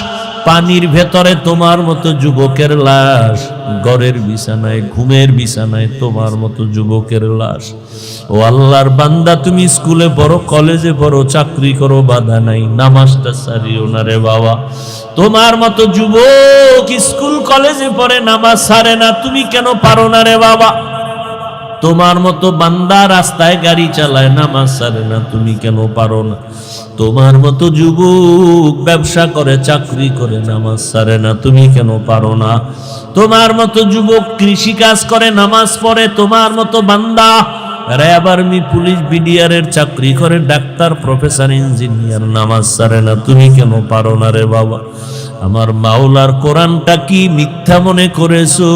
পানির ভেতরে তোমার মতো যুবকের লাশ, ঘরের বিছানায় ঘুমের বিছানায় তোমার মতো যুবকের লাশ। ও আল্লাহর বান্দা, তুমি স্কুলে পড়ো, কলেজে পড়ো, চাকরি করো, বাধা নাই, নামাজটা ছাড়িও না রে বাবা। তোমার মতো যুবক স্কুল কলেজে পড়ে, নামাজ ছাড়ে না, তুমি কেন পারো না রে বাবা? তোমার মতো বান্দা রাস্তায় গাড়ি চালায়, নামাজ ছাড়ে না, তুমি কেন পারো না? তোমার মতো যুবক ব্যবসা করে, চাকরি করে, নামাজ ছাড়ে না, তুমি কেন পারো না? তোমার মতো যুবক কৃষি কাজ করে, নামাজ পড়ে, তোমার মতো বান্দা র্যাব, আর্মি, পুলিশ, বিডিআর এর চাকরি করে, ডাক্তার, প্রফেসর, ইঞ্জিনিয়ার, নামাজ ছাড়ে না, তুমি কেন পারো না রে বাবা? আমার মাওলার কোরআনটা কি মিথ্যা মনে করেছো?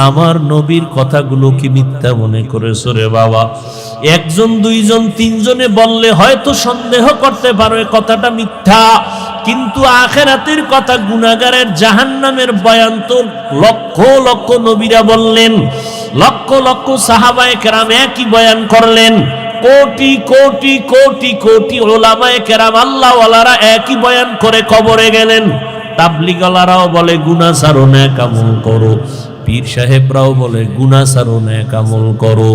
আমার নবীর কথাগুলো কি মিথ্যা মনে করেছো রে বাবা? একজন, দুইজন, তিনজনে বললে হয়তো সন্দেহ করতে পারো এ কথাটা মিথ্যা, কিন্তু আখিরাতের কথা, গুনাহগারের জাহান্নামের বয়ান তো লক্ষ লক্ষ নবীরা বললেন, লক্ষ লক্ষ সাহাবায়ে কেরাম একই বয়ান করলেন, কোটি কোটি কোটি কোটি উলামায়ে কেরাম আল্লাহওয়ালারা একই বয়ান করে কবরে গেলেন। তাবলীগওয়ালারাও বলে গুনাহ ছাড়ো, নেক আমল করো। পীর সাহেবরাও বলে গুনাহ ছাড়ো, নেক আমল করো।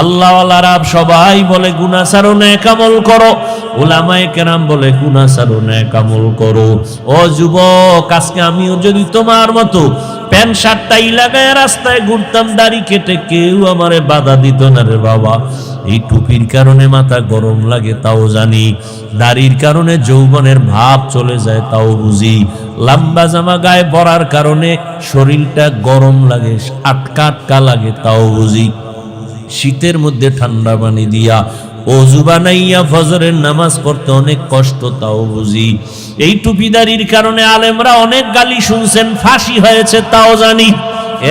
আল্লাহওয়ালারা সবাই বলে গুনাহ ছাড়ো, নেক আমল করো। উলামায়ে কেরাম বলে গুনাহ ছাড়ো, নেক আমল করো। ও যুবক, আজকে আমিও যদি তোমার মতো প্যান্ট শার্টটাই লাগায় রাস্তায় ঘুরতাম, দাড়ি কেটে, কেউ আমারে বাধা দিত না রে বাবা। এই টুপির কারণে মাথা গরম লাগে তাও জানি, দাড়ির কারণে যৌবনের ভাব চলে যায় তাও বুঝি, লম্বা জামা গায়ে পরার কারণে শরীরটা গরম লাগে, আটকা আটকা লাগে তাও বুঝি, শীতের মধ্যে ঠান্ডা পানি দিয়া ওযু বানাইয়া ফজরের নামাজ পড়তে অনেক কষ্ট তাও বুঝি। এই টুপিদারির কারণে আলেমরা অনেক গালি শুনছেন, ফাঁসি হয়েছে তাও জানি।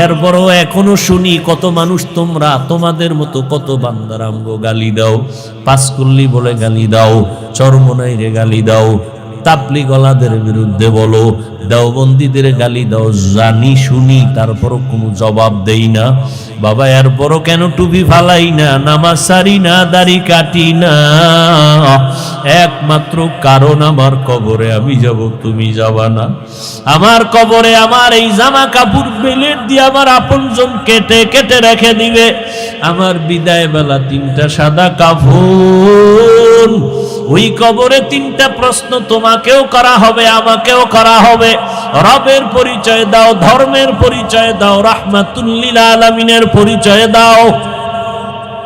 এরপরও এখনো শুনি কত মানুষ, তোমরা তোমাদের মতো কত বান্দার আমগো গালি দাও, পাঁচকুল্লি বলে গালি দাও, চরমনাইরে গালি দাও, তাবলীগওয়ালাদের বিরুদ্ধে বলো, দেওবন্দীদের গালি দাও, জানি শুনি, তারপরও কোনো জবাব দেই না। বাবা, এরপরও কেন টুপি ফালাই না, নামাজ ছাড়ি না, দাড়ি কাটি না? একমাত্র কারণ আমার কবরে আমি যাব, তুমি যাবা না। আমার কবরে আমার এই জামা কাপড় বেলেট দিয়ে আমার আপনজন কেটে কেটে রেখে দিবে। আমার বিদায় বেলা 3টা সাদা কাফন, ওই কবরে 3টা প্রশ্ন তোমাকেও করা হবে, আমাকেও করা হবে। রবের পরিচয় দাও, ধর্মের পরিচয় দাও, রাহমাতুল লিল আলামিনের পরিচয় দাও।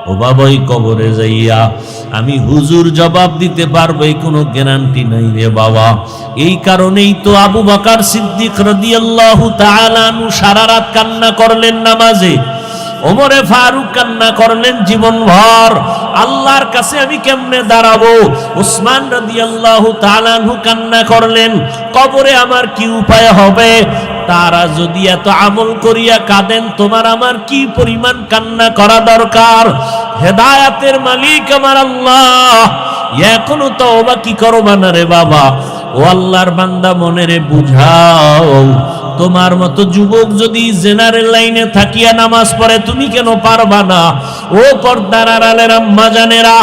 ও বাবা, ওই কবরে যাইয়া আমি হুজুর জবাব দিতে পারবো এই কোনো গ্যারান্টি নাই রে বাবা। এই কারণেই তো আবু বকর সিদ্দিক রাদিয়াল্লাহু তাআলা আনহু সারা রাত কান্না করলেন নামাজে, ওমরে ফারুক কান্না করলেন জীবনভর, আল্লাহর কাছে আমি কেমনে দাঁড়াবো। উসমান রাদিয়াল্লাহু তাআলা আনহু কান্না করলেন, কবরে আমার কি উপায় হবে। তারা যদি এত আমল করিয়া কাঁদেন, তোমার আমার কি পরিমাণ কান্না করা দরকার। হেদায়েতের মালিক আমার আল্লাহ, এখনো তওবা কি করবা না রে বাবা? ও আল্লাহর বান্দা, মনেরে বুঝাও, তোমার মতো যুবক যদি জেনারেল লাইনে থাকিয়া নামাজ পড়ে, তুমি কেন পারবা না? ও পর্দার আড়ালের আম্মা জানেরা,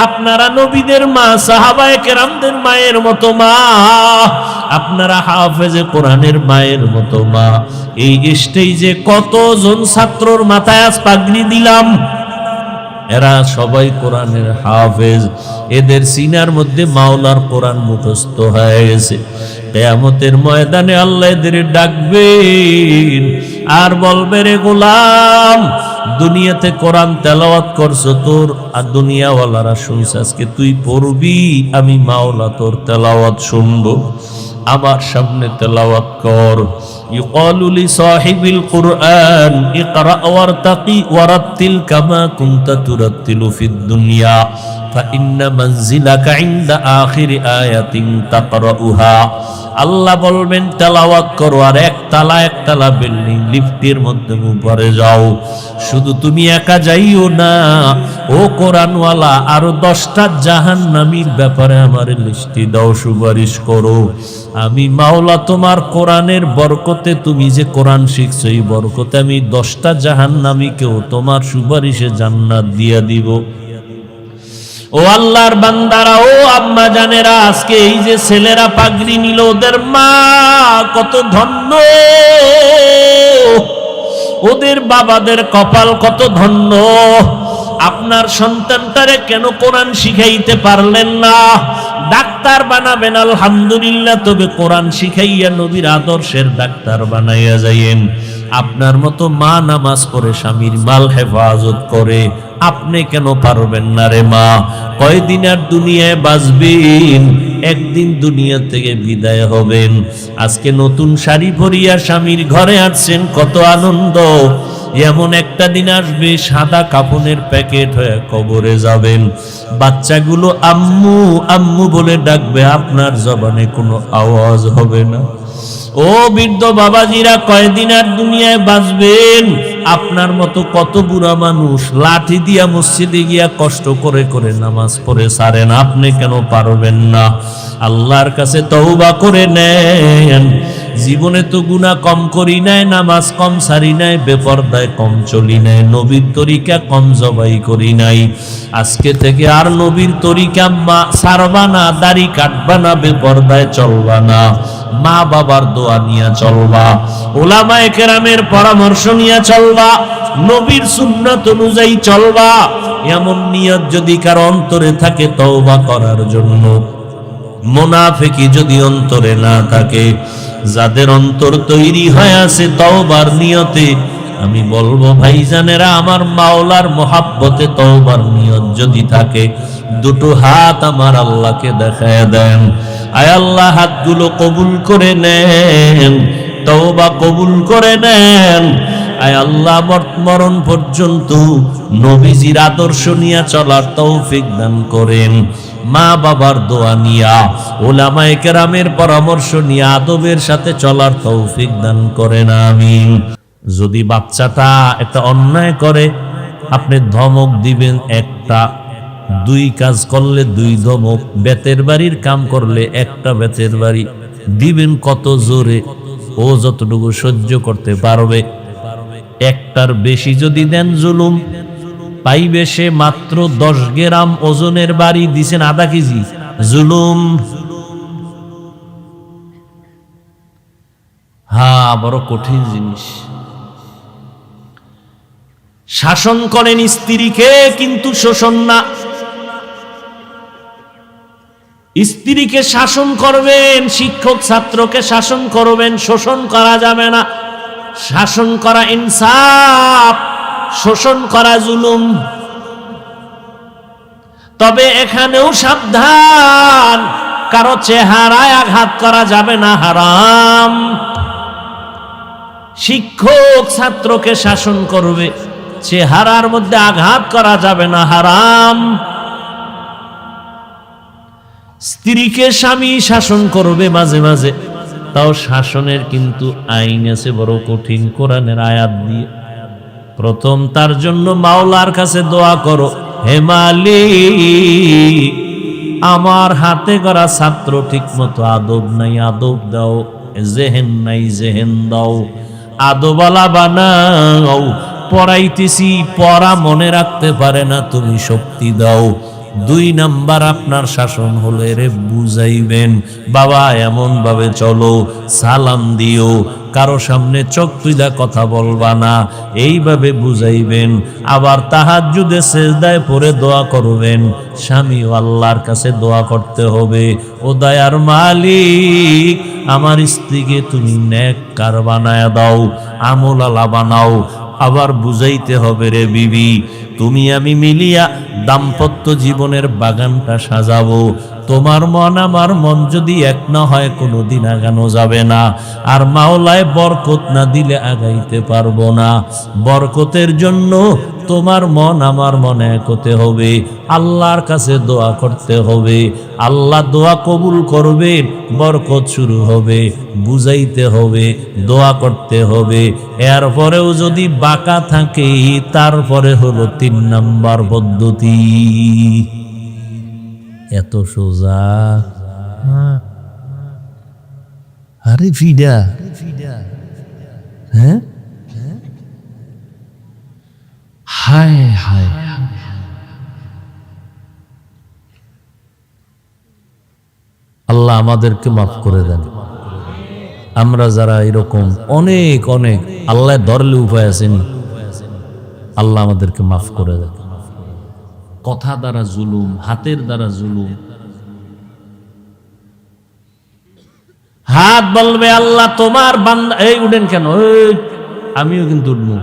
আপনারা নবীদের মা, সাহাবায়ে কেরামদের মায়ের মতো মা, আপনারা হাফেজে কোরআনের মায়ের মতো মা। এই স্টেজে কতজন ছাত্রর মাথায় আজ পাগড়ি দিলাম, এরা সবাই কোরআনের হাফেজ। এদের সিনার মধ্যে মাওলার কোরআন মুখস্থ হয়ে গেছে। কিয়ামতের ময়দানে আল্লাহ এদের ডাকবেন আর বলবে, রে গোলাম, দুনিয়াতে কোরআন তেলাওয়াত করছো, তোর আর দুনিয়াওয়ালারা শুনছে, আজকে তুই পড়বি, আমি মাওলা তোর তেলাওয়াত শুনবো, আমার সামনে তেলাওয়াত কর। ইউকালু লি সাহিবিল কুরআন ইকরা ওয়ারতাকি ওয়ারাত্তিল কামা কুনতা তুরাত্তিলু ফিদ দুনিয়া ফাইন্না মানজিলাকা ইনদা আখিরি আয়াতিন তাকরাউহা। আল্লাহ বলবেন তেলাওয়াত করো, আর একতলা বিল্ডিং লিফটের মধ্যে উপরে যাও। শুধু তুমি একা যাইও না, ও কোরআনওয়ালা, আরো 10টা জাহান্নামীর ব্যাপারে আমার লিস্টি দাও, সুপারিশ করো। আমি মাওলা তোমার কোরআনের বরকতে, তুমি যে কোরআন শিখছো এই বরকতে আমি 10টা জাহান্নামীকেও তোমার সুপারিশে জান্নাত দিয়া দিব। ও আল্লাহর বান্দারা, ও আম্মা জানেরা, আজকে এই যে ছেলেরা পাগড়ি নিল, ওদের মা কত ধন্য, ওদের বাবাদের কপাল কত ধন্য। আপনার সন্তানটারে কেন কোরআন শিখাইতে পারলেন না? ডাক্তার বানাবেন আলহামদুলিল্লাহ, তবে কোরআন শিখাইয়া নবীর আদর্শের ডাক্তার বানাইয়া যাইয়েন। আপনার মতো মা নামাজ পড়ে স্বামীর মাল হেফাজত করে, আপনি কেন পারবেন না রে মা? কয়দিন আর দুনিয়ায় বাঁচবেন, একদিন দুনিয়া থেকে বিদায় হবেন। আজকে নতুন শাড়ি পরিয়া স্বামীর ঘরে আসছেন, কত আনন্দ। এমন একটা দিন আসবে সাদা কাফনের প্যাকেট হয়ে কবরে যাবেন। বাচ্চাগুলো আম্মু আম্মু বলে ডাকবে, আপনার জবানে কোনো আওয়াজ হবে না। ও বৃদ্ধ বাবাজিরা, কয়দিন আর দুনিয়ায় বাঁচবেন? আপনার মতো কত বুড়া মানুষ লাঠি দিয়া মসজিদে গিয়া কষ্ট করে করে নামাজ পড়ে সারেন, আপনি কেন পারবেন না? আল্লাহর কাছে তওবা করে নেন। জীবনে তো গুনাহ কম করি নাই, নামাজ কম সারি নাই, বেপরদায় কম চলি নাই, নবীর তরিকা কম জবাই করি নাই। আজকে থেকে আর নবীর তরিকা সারবা না, দাড়ি কাটবা না, বেপরদায় চলবা না, মা বাবার দোয়া নিয়ে চলবা, উলামায়ে কেরামের পরামর্শ নিয়ে চলবা, নবীর সুন্নাত অনুযায়ী চলবা। এমন নিয়ত যদি কারো অন্তরে থাকে তওবা করার জন্য, মুনাফিকি যদি অন্তরে না থাকে, যাদের অন্তর তৈরি হয়ে আছে তওবার নিয়তে, আমি বলবো ভাইজানেরা, আমার মাওলার মোহাব্বতে তওবার নিয়ত যদি থাকে, দুটো হাত আমার আল্লাহকে দেখায় দেন। আয় আল্লাহ, হাতগুলো কবুল করে নেন, তওবা কবুল করে নেন। আয় আল্লাহ, মরণ পর্যন্ত নবীজির আদর্শ নিয়ে চলার তৌফিক দান করেন। মা বাবার দোয়া নিয়া, উলামায়ে কেরামের পরামর্শ নিয়ে আদবের সাথে চলার তৌফিক দান করেন, আমিন। যদি বাচ্চাটা একটা অন্যায় করে, আপনি ধমক দিবেন একটা, 2 কাজ করলে 2 ধমক, বেতের বাড়ির কাম করলে 1টা বেতের বাড়ি দিবেন। কত জোরে ও যতটুকু সহ্য করতে পারবে। 1টার বেশি যদি দেন জুলুম, পাইবে সে মাত্র 10 গ্রাম ওজনের বাড়ি, দিছেন আধা কেজি, জুলুম। হ্যাঁ, বড় কঠিন জিনিস। শাসন করেন স্ত্রীকে, কিন্তু শোষণ না। স্ত্রীকে শাসন করবেন, শিক্ষক ছাত্রকে শাসন করবেন, শোষণ করা যাবে না। শাসন করা ইনসাফ, শোষণ করা জুলুম। তবে এখানেও সাবধান, কারো চেহারায় আঘাত করা যাবে না, হারাম। শিক্ষক ছাত্রকে শাসন করবে, চেহারার মধ্যে আঘাত করা যাবে না, হারাম। স্ত্রীকে স্বামী শাসন করবে মাঝে মাঝে, তাও শাসনের কিন্তু আইন আছে বড় কঠিন, কোরআনের আয়াত দিয়ে। প্রথম তার জন্য মাওলার কাছে দোয়া করো, হে মালিক, আমার হাতে করা ছাত্র ঠিক মতো আদব নাই, আদব দাও। জেহেন নাই, জেহেন দাও। আদবালা বানাও। পড়াইতেছি, পড়া মনে রাখতে পারে না, তুমি শক্তি দাও। 2 নাম্বার আপনার শাসন হলো এরে বুঝাইবেন, বাবা এমন ভাবে চলো, সালাম দিও, কারো সামনে চোখ তুইলা কথা বলবা না, এইভাবে বুঝাইবেন। আবার তাহাজ্জুদে সেজদায় পড়ে দোয়া করবেন। স্বামী ও আল্লাহর কাছে দোয়া করতে হবে, ও দয়ার মালিক আমার স্ত্রীকে তুমি নেককার বানায়া দাও, আমলালা বানাও। আবার বুঝাইতে হবে, রে বিবি তুমি আমি মিলিয়া দাম্পত্য জীবনের বাগানটা সাজাবো। তোমার মন আমার মন যদি এক না হয় কোনোদিন আগানো যাবে না। আর মাওলায় বরকত না দিলে আগাইতে পারবো না। বরকতের জন্য তোমার মন আমার মনে এক হতে হবে, আল্লাহর কাছে দোয়া করতে হবে। আল্লাহ দোয়া কবুল করবে, বরকত শুরু হবে। বুঝাইতে হবে, দোয়া করতে হবে। এরপরেও যদি বাঁকা থাকে, তারপরে হলো 3 নাম্বার পদ্ধতি। এত সোজা। আরে ফিডা, হ্যাঁ, হায় হায়। আল্লাহ আমাদেরকে মাফ করে দেন। আমরা যারা এরকম অনেক অনেক আল্লাহ ধরলে উপায় আছেনি, আল্লাহ আমাদেরকে মাফ করে দেন। কথা দ্বারা জুলুম, হাতের দ্বারা জুলুম। হাত বলবে আল্লাহ তোমার বান্দা, এই উঠেন কেন, আমিও কিন্তু উঠবো।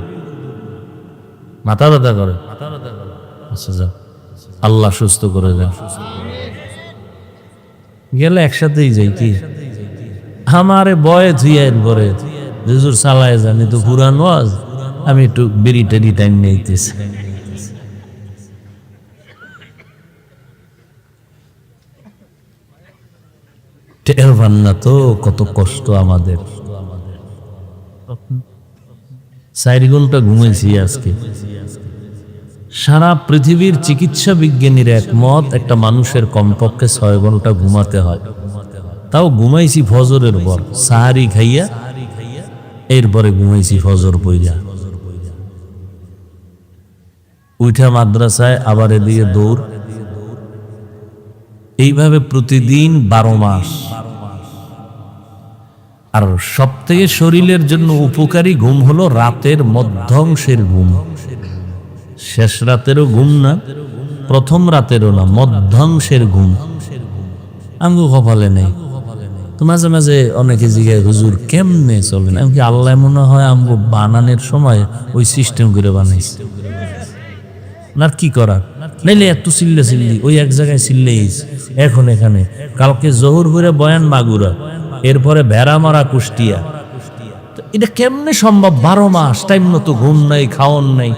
মাথা ব্যথা করে, আচ্ছা যাও, আল্লাহ সুস্থ করে দেন। গেলে একসাথেই যাই কি, আমারে বয়ে ধুইয়ের পরে হুজুর চালায় জানি তো পুরান ওয়াজ, আমি একটু বিড়ি টেরি টাইম নিতেছি। টের পান না তো কত কষ্ট আমাদের। 4 ঘন্টা ঘুমাইছি আজকে। সারা পৃথিবীর চিকিৎসা বিজ্ঞানীর একমত, একটা মানুষের কমপক্ষে 6 ঘন্টা ঘুমাতে হয়। তাও ঘুমাইছি ফজরের পর, সাহারি খাইয়া এরপরে ঘুমাইছি ফজর পইরা। উঠা মাদ্রাসায়, আবার এদিকে দৌড়, এইভাবে প্রতিদিন 12 মাস। আর সব থেকে শরীরের জন্য উপকারী ঘুম হলো রাতের মধ্যাংশের ঘুম। শেষ রাতেরও ঘুম না, প্রথম রাতেরও না, মধ্যাংশের ঘুম। আঙ্গু কপালে নেই। তো মাঝে মাঝে অনেকে জিজ্ঞাসা, হুজুর কেমনে চলেন? এমনকি আল্লাহ মনে হয় আমগো বানানোর সময় ওই সিস্টেম করে বানাইছে। আর কি করার, নাইলে এত চিল্লে চিল্লি, ওই এক জায়গায় চিল্লেই এখন এখানে, কালকে জহুর করে বয়ান মাগুরা, এরপরে ভেড়া মারা কুষ্টিয়া। এটা কেমনে সম্ভব? 12 মাস টাইম মতো ঘুম নাই, খাওয়ান নাই,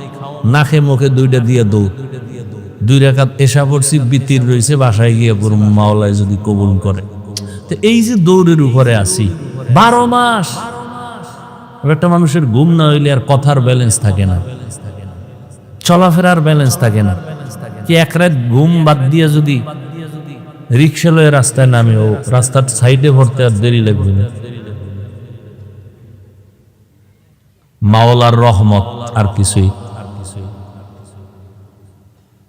নাকে মুখে 2টা দিয়ে দৌড়। 2 রাকাত এশা পড়ছি, বিতির রয়েছে, বাসায় গিয়ে পড়ব মাওলায় যদি কবুল করে। তো এই যে দৌড়ের উপরে আছি 12 মাস, একটা মানুষের ঘুম না হইলে আর কথার ব্যালেন্স থাকে না, চলাফেরার ব্যালেন্স থাকে না। কি এক রাত ঘুম বাদ দিয়ে যদি রিক্সা লয়ে রাস্তায় নামে, ও রাস্তার সাইডে ভরতে আর দেরি লাগবে না। মাওলার রহমত আর কিছুই।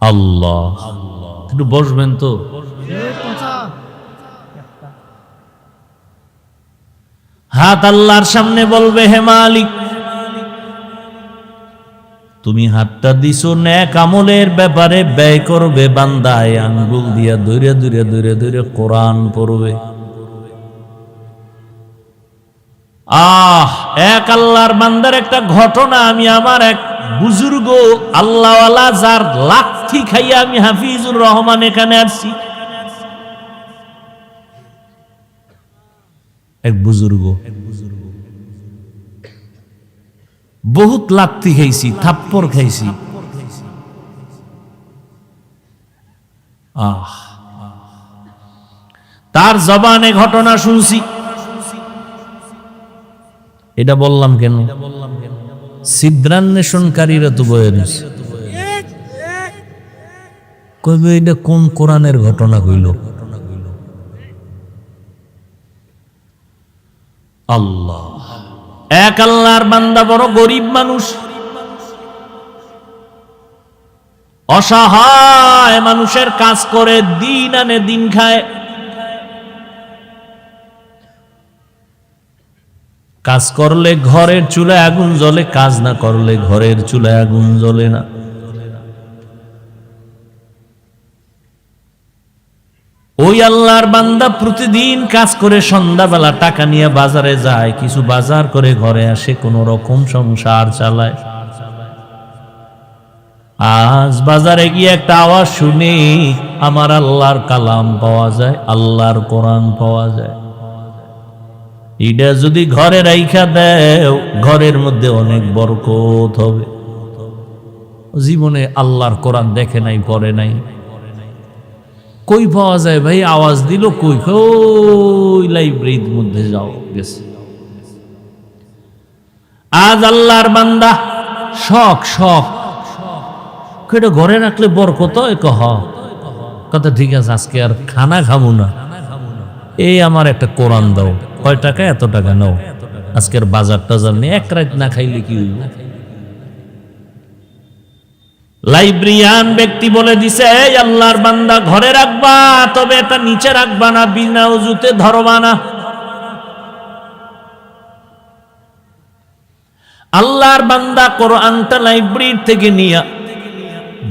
আল্লাহ, একটু বসবেন তো। হাত আল্লাহর সামনে বলবে, হে মালিক তুমি হাতটা দিছো নেক আমলের ব্যাপারে ব্যয় করবে, বান্দায় আঙ্গুল দিয়া দূরে দূরে দূরে দূরে কোরআন পড়বে। এক আল্লাহর বান্দার একটা ঘটনা, আমি আমার এক বুজুর্গ আল্লাহওয়ালা, যার লাথি খাইয়া আমি হাফিজুর রহমান এখানে আসছি। এক বুজুর্গ, বহুত লাথি খাইছি, থাপ্পড় খাইছি। তার জবানে ঘটনা শুনছি। এটা বললাম কেন? ছিদ্রান্বেষণকারীরা তো বয়ে রয়েছে। কইবে এটা কোন কোরআনের ঘটনা কইল? আল্লাহ, এক আল্লাহর বান্দা বড় গরিব মানুষ, অসহায় মানুষের কাজ করে দিন আনে দিন খায়। কাজ করলে ঘরের চুলায় আগুন জ্বলে, কাজ না করলে ঘরের চুলায় আগুন জ্বলে না। ওই আল্লাহর বান্দা প্রতিদিন কাজ করে সন্ধ্যাবেলা টাকা নিয়ে বাজারে যায়, কিছু বাজার করে ঘরে আসে, কোন রকম সংসার চালায়। আজ বাজারে গিয়ে একটা আওয়াজ শুনি, আমার আল্লাহর কালাম পাওয়া যায়, আল্লাহর কোরআন পাওয়া যায়। এটা যদি ঘরে রাইখা দেও, ঘরের মধ্যে অনেক বরকত হবে। জীবনে আল্লাহর কোরআন দেখে নাই, পড়ে নাই, কই পাওয়া যায় ভাই? আওয়াজ দিল কই? ওই লাইব্রেরির মধ্যে যাও, গেছে। আজ আল্লাহর বান্দা শখ শখ এটা ঘরে রাখলে বরকত কথা, ঠিক আছে আজকে আর খানা খাবো না, এই আমার একটা কোরআন দাও। কয় টাকা? এত টাকা নাও, আজকের বাজার টাজার নিয়ে এক রাত না খাইলে কি হইব? লাইব্রেরিয়ান ব্যক্তি বলে দিছে, এই আল্লাহর বান্দা ঘরে রাখবা, তবে এটা নিচে রাখবা না, বিনা উজুতে ধরবা না। আল্লাহর বান্দা কোরআনটা লাইব্রেরি থেকে নিয়ে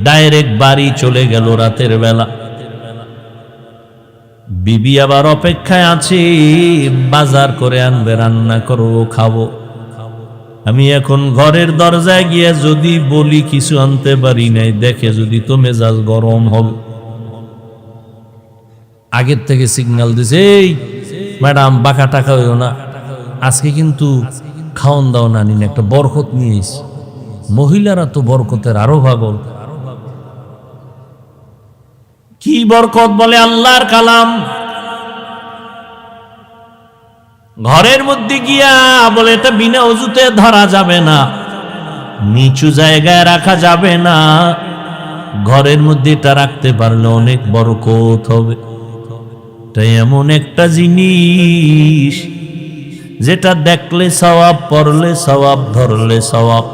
ডাইরেক্ট বাড়ি চলে গেল রাতের বেলা। বিবি আবার অপেক্ষায় আছে, বাজার করে আনবে, রান্না করবো, খাবো। আমি এখন ঘরের দরজায় গিয়ে যদি বলি কিছু আনতে পারি নাই, দেখে যদি তো মেজাজ গরম হবে। আগের থেকে সিগন্যাল দিছে, এই ম্যাডাম বাঁকা টাকা হইও না, আজকে কিন্তু খাওন দাও না, নিন একটা বরকত নিয়েছি। মহিলারা তো বরকতের আরো পাগল। কি বরকত? বলে আল্লাহর কালাম। ঘরের মধ্যে গিয়া বলে এটা বিনা অজুতে ধরা যাবে না, নিচু জায়গায় রাখা যাবে না, ঘরের মধ্যে এটা রাখতে পারলে অনেক বরকত হবে। তাই এমন একটা জিনিস যেটা দেখলে সওয়াব, পড়লে সওয়াব, ধরলে সওয়াব,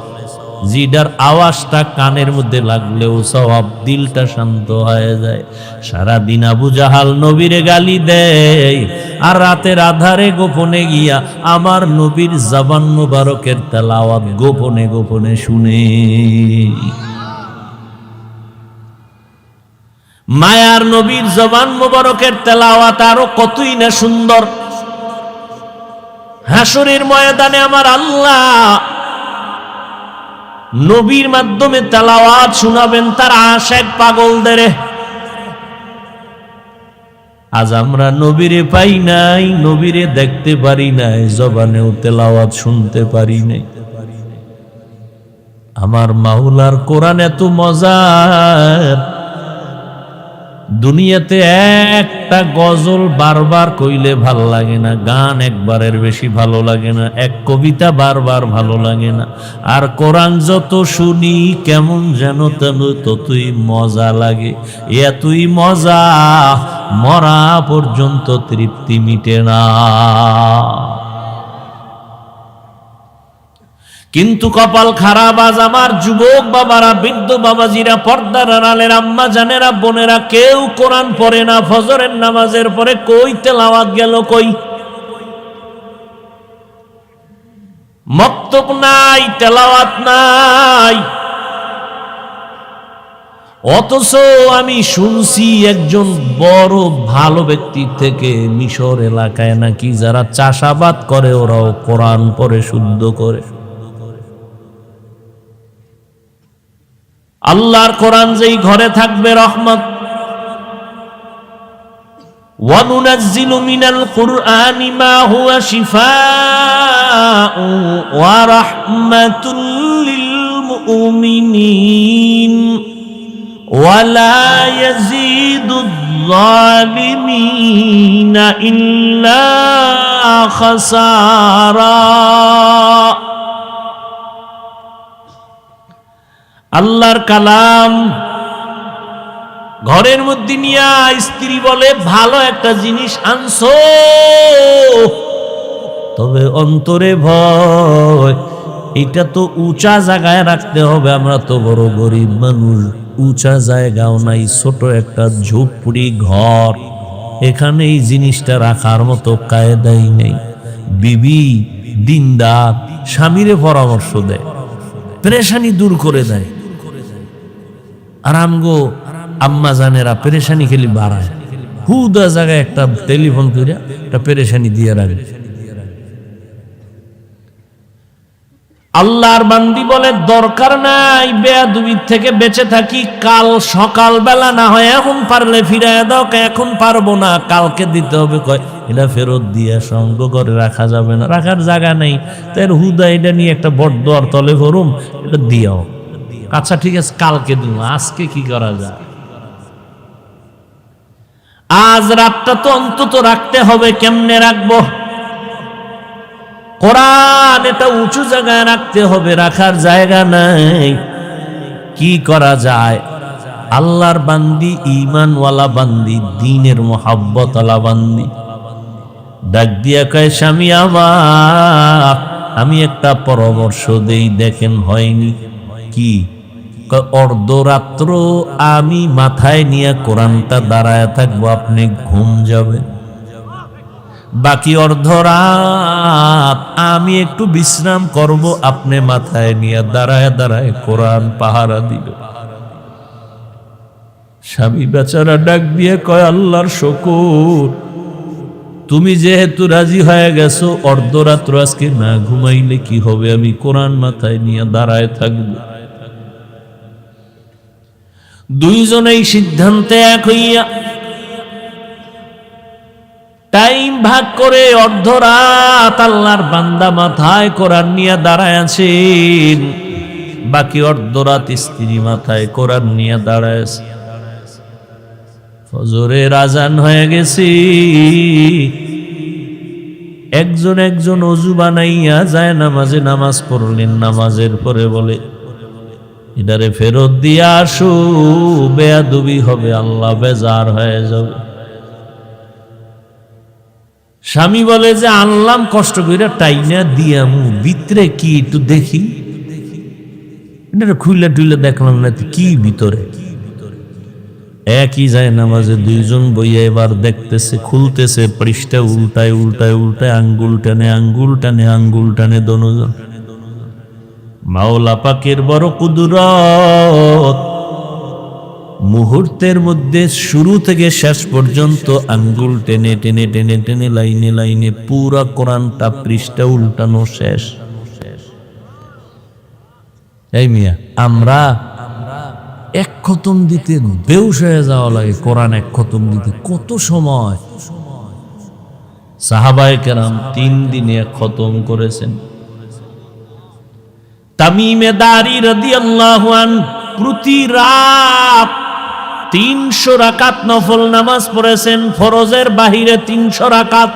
জিডার আওয়াজটা কানের মধ্যে লাগলেও সওয়াব, দিলটা শান্ত হয়ে যায়। সারাদিন আবু জাহাল নবীরে গালি দেয়, আর রাতের আধারে গোপনে গিয়া আমার নবীর জবান মুবারকের তেলাওয়াত গোপনে গোপনে শুনে। মায়ার নবীর জবান মুবারকের তেলাওয়াত আরো কতই না সুন্দর। হাসরের ময়দানে আমার আল্লাহ নবীর মাধ্যমে তেলাওয়াত শোনাবেন তার আশিক পাগলদের। আজ আমরা নবীরে পাই নাই, নবীরে দেখতে পারি নাই, জবানেও তেলাওয়াত শুনতে পারি নাই। আমার মাওলার কোরআন এত মজার, দুনিয়াতে একটা গজল বারবার কইলে ভালো লাগে না, গান একবারের বেশি ভালো লাগে না, এক কবিতা বারবার ভালো লাগে না। আর কোরআন যত শুনি কেমন যেন ততই মজা লাগে। এতই মজা মরা পর্যন্ত তৃপ্তি মিটে না। কিন্তু কপাল খারাপ, আজ আমার যুবক বাবারা, বৃদ্ধ বাবাজিরা, পর্দার আড়ালের আম্মা জানেরা, বোনেরা, কেউ কোরআন পড়ে না। ফজরের নামাজের পরে কই তেলাওয়াত গেল, কই মক্তব নাই, তেলাওয়াত নাই। অথচ আমি শুনছি একজন বড় ভালো ব্যক্তির থেকে, মিশর এলাকায় নাকি যারা চাষাবাদ করে ওরাও কোরআন পড়ে শুদ্ধ করে। আল্লাহর কোরআন যেই ঘরে থাকবে রহমত। ওয়া নুনাজ্জিলু মিনাল কুরআনি মা হুয়া শিফাa'un ওয়া রাহমাতুল লিল মুমিনিন ওয়া লা ইয়াজিদুয যালিমিনা ইল্লা খাসারা। আল্লাহর কালাম ঘরের মধ্যে নিয়া স্ত্রী বলে ভালো একটা জিনিস আনছো, তবে অন্তরে ভয়, এটা তো উঁচা জায়গায় রাখতে হবে, আমরা তো বড় গরিব মানুষ, উঁচা জায়গাও নাই, ছোট একটা ঝুপড়ি ঘর, এখানে এই জিনিসটা রাখার মতো কায়দাই নেই। বিবি দিনদার স্বামীরে পরামর্শ দেয়, পেরেশানি দূর করে দেয়, আর আমগো আম্মা জানেরা পেরেশানি খেলি বাড়ায়, হুদা জায়গায় একটা টেলিফোন করে একটা পেরেশানি দিয়ে রাখে। আল্লাহর বান্দি বলে দরকার নাই, বেয়াদবির থেকে বেঁচে থাকি, কাল সকাল বেলা না হয় এখন পারলে ফিরাইয়া দাও, এখন পারবো না কালকে দিতে হবে। কয় এটা ফেরত দিয়ে সঙ্গ করে রাখা যাবে না, রাখার জায়গা নেই, তাই হুদা এটা নিয়ে একটা বড়দোয়ার তলে ভরুম, এটা দিয়াও। আচ্ছা ঠিক আছে কালকে দিব, আজকে কি করা যায়? আজ রাতটা তো অন্তত রাখতে হবে, কেমনে রাখবো? কোরআন এটা উঁচু জায়গায় রাখতে হবে, রাখার জায়গা নাই, কি করা যায়? আল্লাহর বান্দি, ঈমানওয়ালা বান্দি, দ্বীনের মুহাব্বতওয়ালা বান্দি ডাক দিয়া কয় স্বামী আমার, আমি একটা পরামর্শ দেই, দেখেন হয়নি কি? অর্ধরাত্র আমি মাথায় নিয়ে কোরআনটা দাঁড়ায় থাকবো, আপনি ঘুম যাবেন, বাকি অর্ধরাত আমি একটু বিশ্রাম করব, আপনি মাথায় নিয়ে দাঁড়ায় দাঁড়ায় কোরআন পাহারা দিবে। স্বামী বেচারা ডাক দিয়ে কয় আল্লাহর শুকর, তুমি যেহেতু রাজি হয়ে গেছো, অর্ধরাত্র আজকে না ঘুমাইলে কি হবে, আমি কোরআন মাথায় নিয়ে দাঁড়ায় থাকবো। দুইজনেই সিদ্ধান্তে এক হইয়া টাইম ভাগ করে অর্ধরাত আল্লাহর বান্দা মাথায় কোরআন নিয়ে দাঁড়ায় আছেন, বাকি অর্ধরাত স্ত্রী মাথায় কোরআন নিয়ে দাঁড়ায় আছে। ফজরের আজান হয়ে গেছে, একজন একজন ওযু বানাইয়া যায় নামাজে নামাজ পড়লেন, নামাজের পরে বলে এটারে ফেরত দিয়ে আসো, বেয়াদবি হবে, আল্লাহ বেজার হয়ে যাবে। স্বামী বলে যে আনলাম কষ্ট করে টাইনা দিয়ামু, ভিতরে কি একটু দেখি, এটা খুইলা টুইলা দেখলাম না কি ভিতরে। একই যায় নামাজে দুইজন বইয়া এবার দেখতেছে, খুলতেছে পৃষ্ঠা, উল্টায় উল্টায় উল্টায় আঙ্গুল টানে আঙ্গুল টানে আঙ্গুল টানে দোনোজন। মাওলা পাকের বড় কুদরত, মুহূর্তের মধ্যে শুরু থেকে শেষ পর্যন্ত আঙ্গুল টেনে টেনে টেনে টেনে লাইনে লাইনে পুরা কোরআনটা পৃষ্ঠা উল্টানো শেষ। এই মিয়া, আমরা এক খতম দিতে বেহুশ হয়ে যাওয়া লাগে, কোরআন এক খতম দিতে কত সময়? সাহাবায়ে কেরাম 3 দিনে এক খতম করেছেন। তামিমে দারি রাদিয়াল্লাহু আনহু প্রতি রাত 300 রাকাত নফল নামাজ পড়েছেন, ফরজের বাহিরে 300 রাকাত।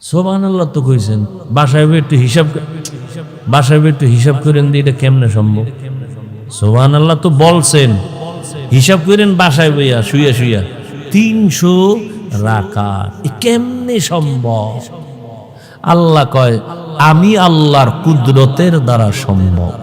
সুবহানাল্লাহ তো কইছেন, বাসায় একটু হিসাব করেন দিয়ে এটা কেমনে সম্ভব? সুবহানাল্লাহ তো বলছেন, হিসাব করেন বাসায় বইয়া শুইয়া শুইয়া 300 রাকাত, কেমনে সম্ভব? আল্লাহ কয় আমি আল্লাহর কুদরতের দ্বারা সম্ভব।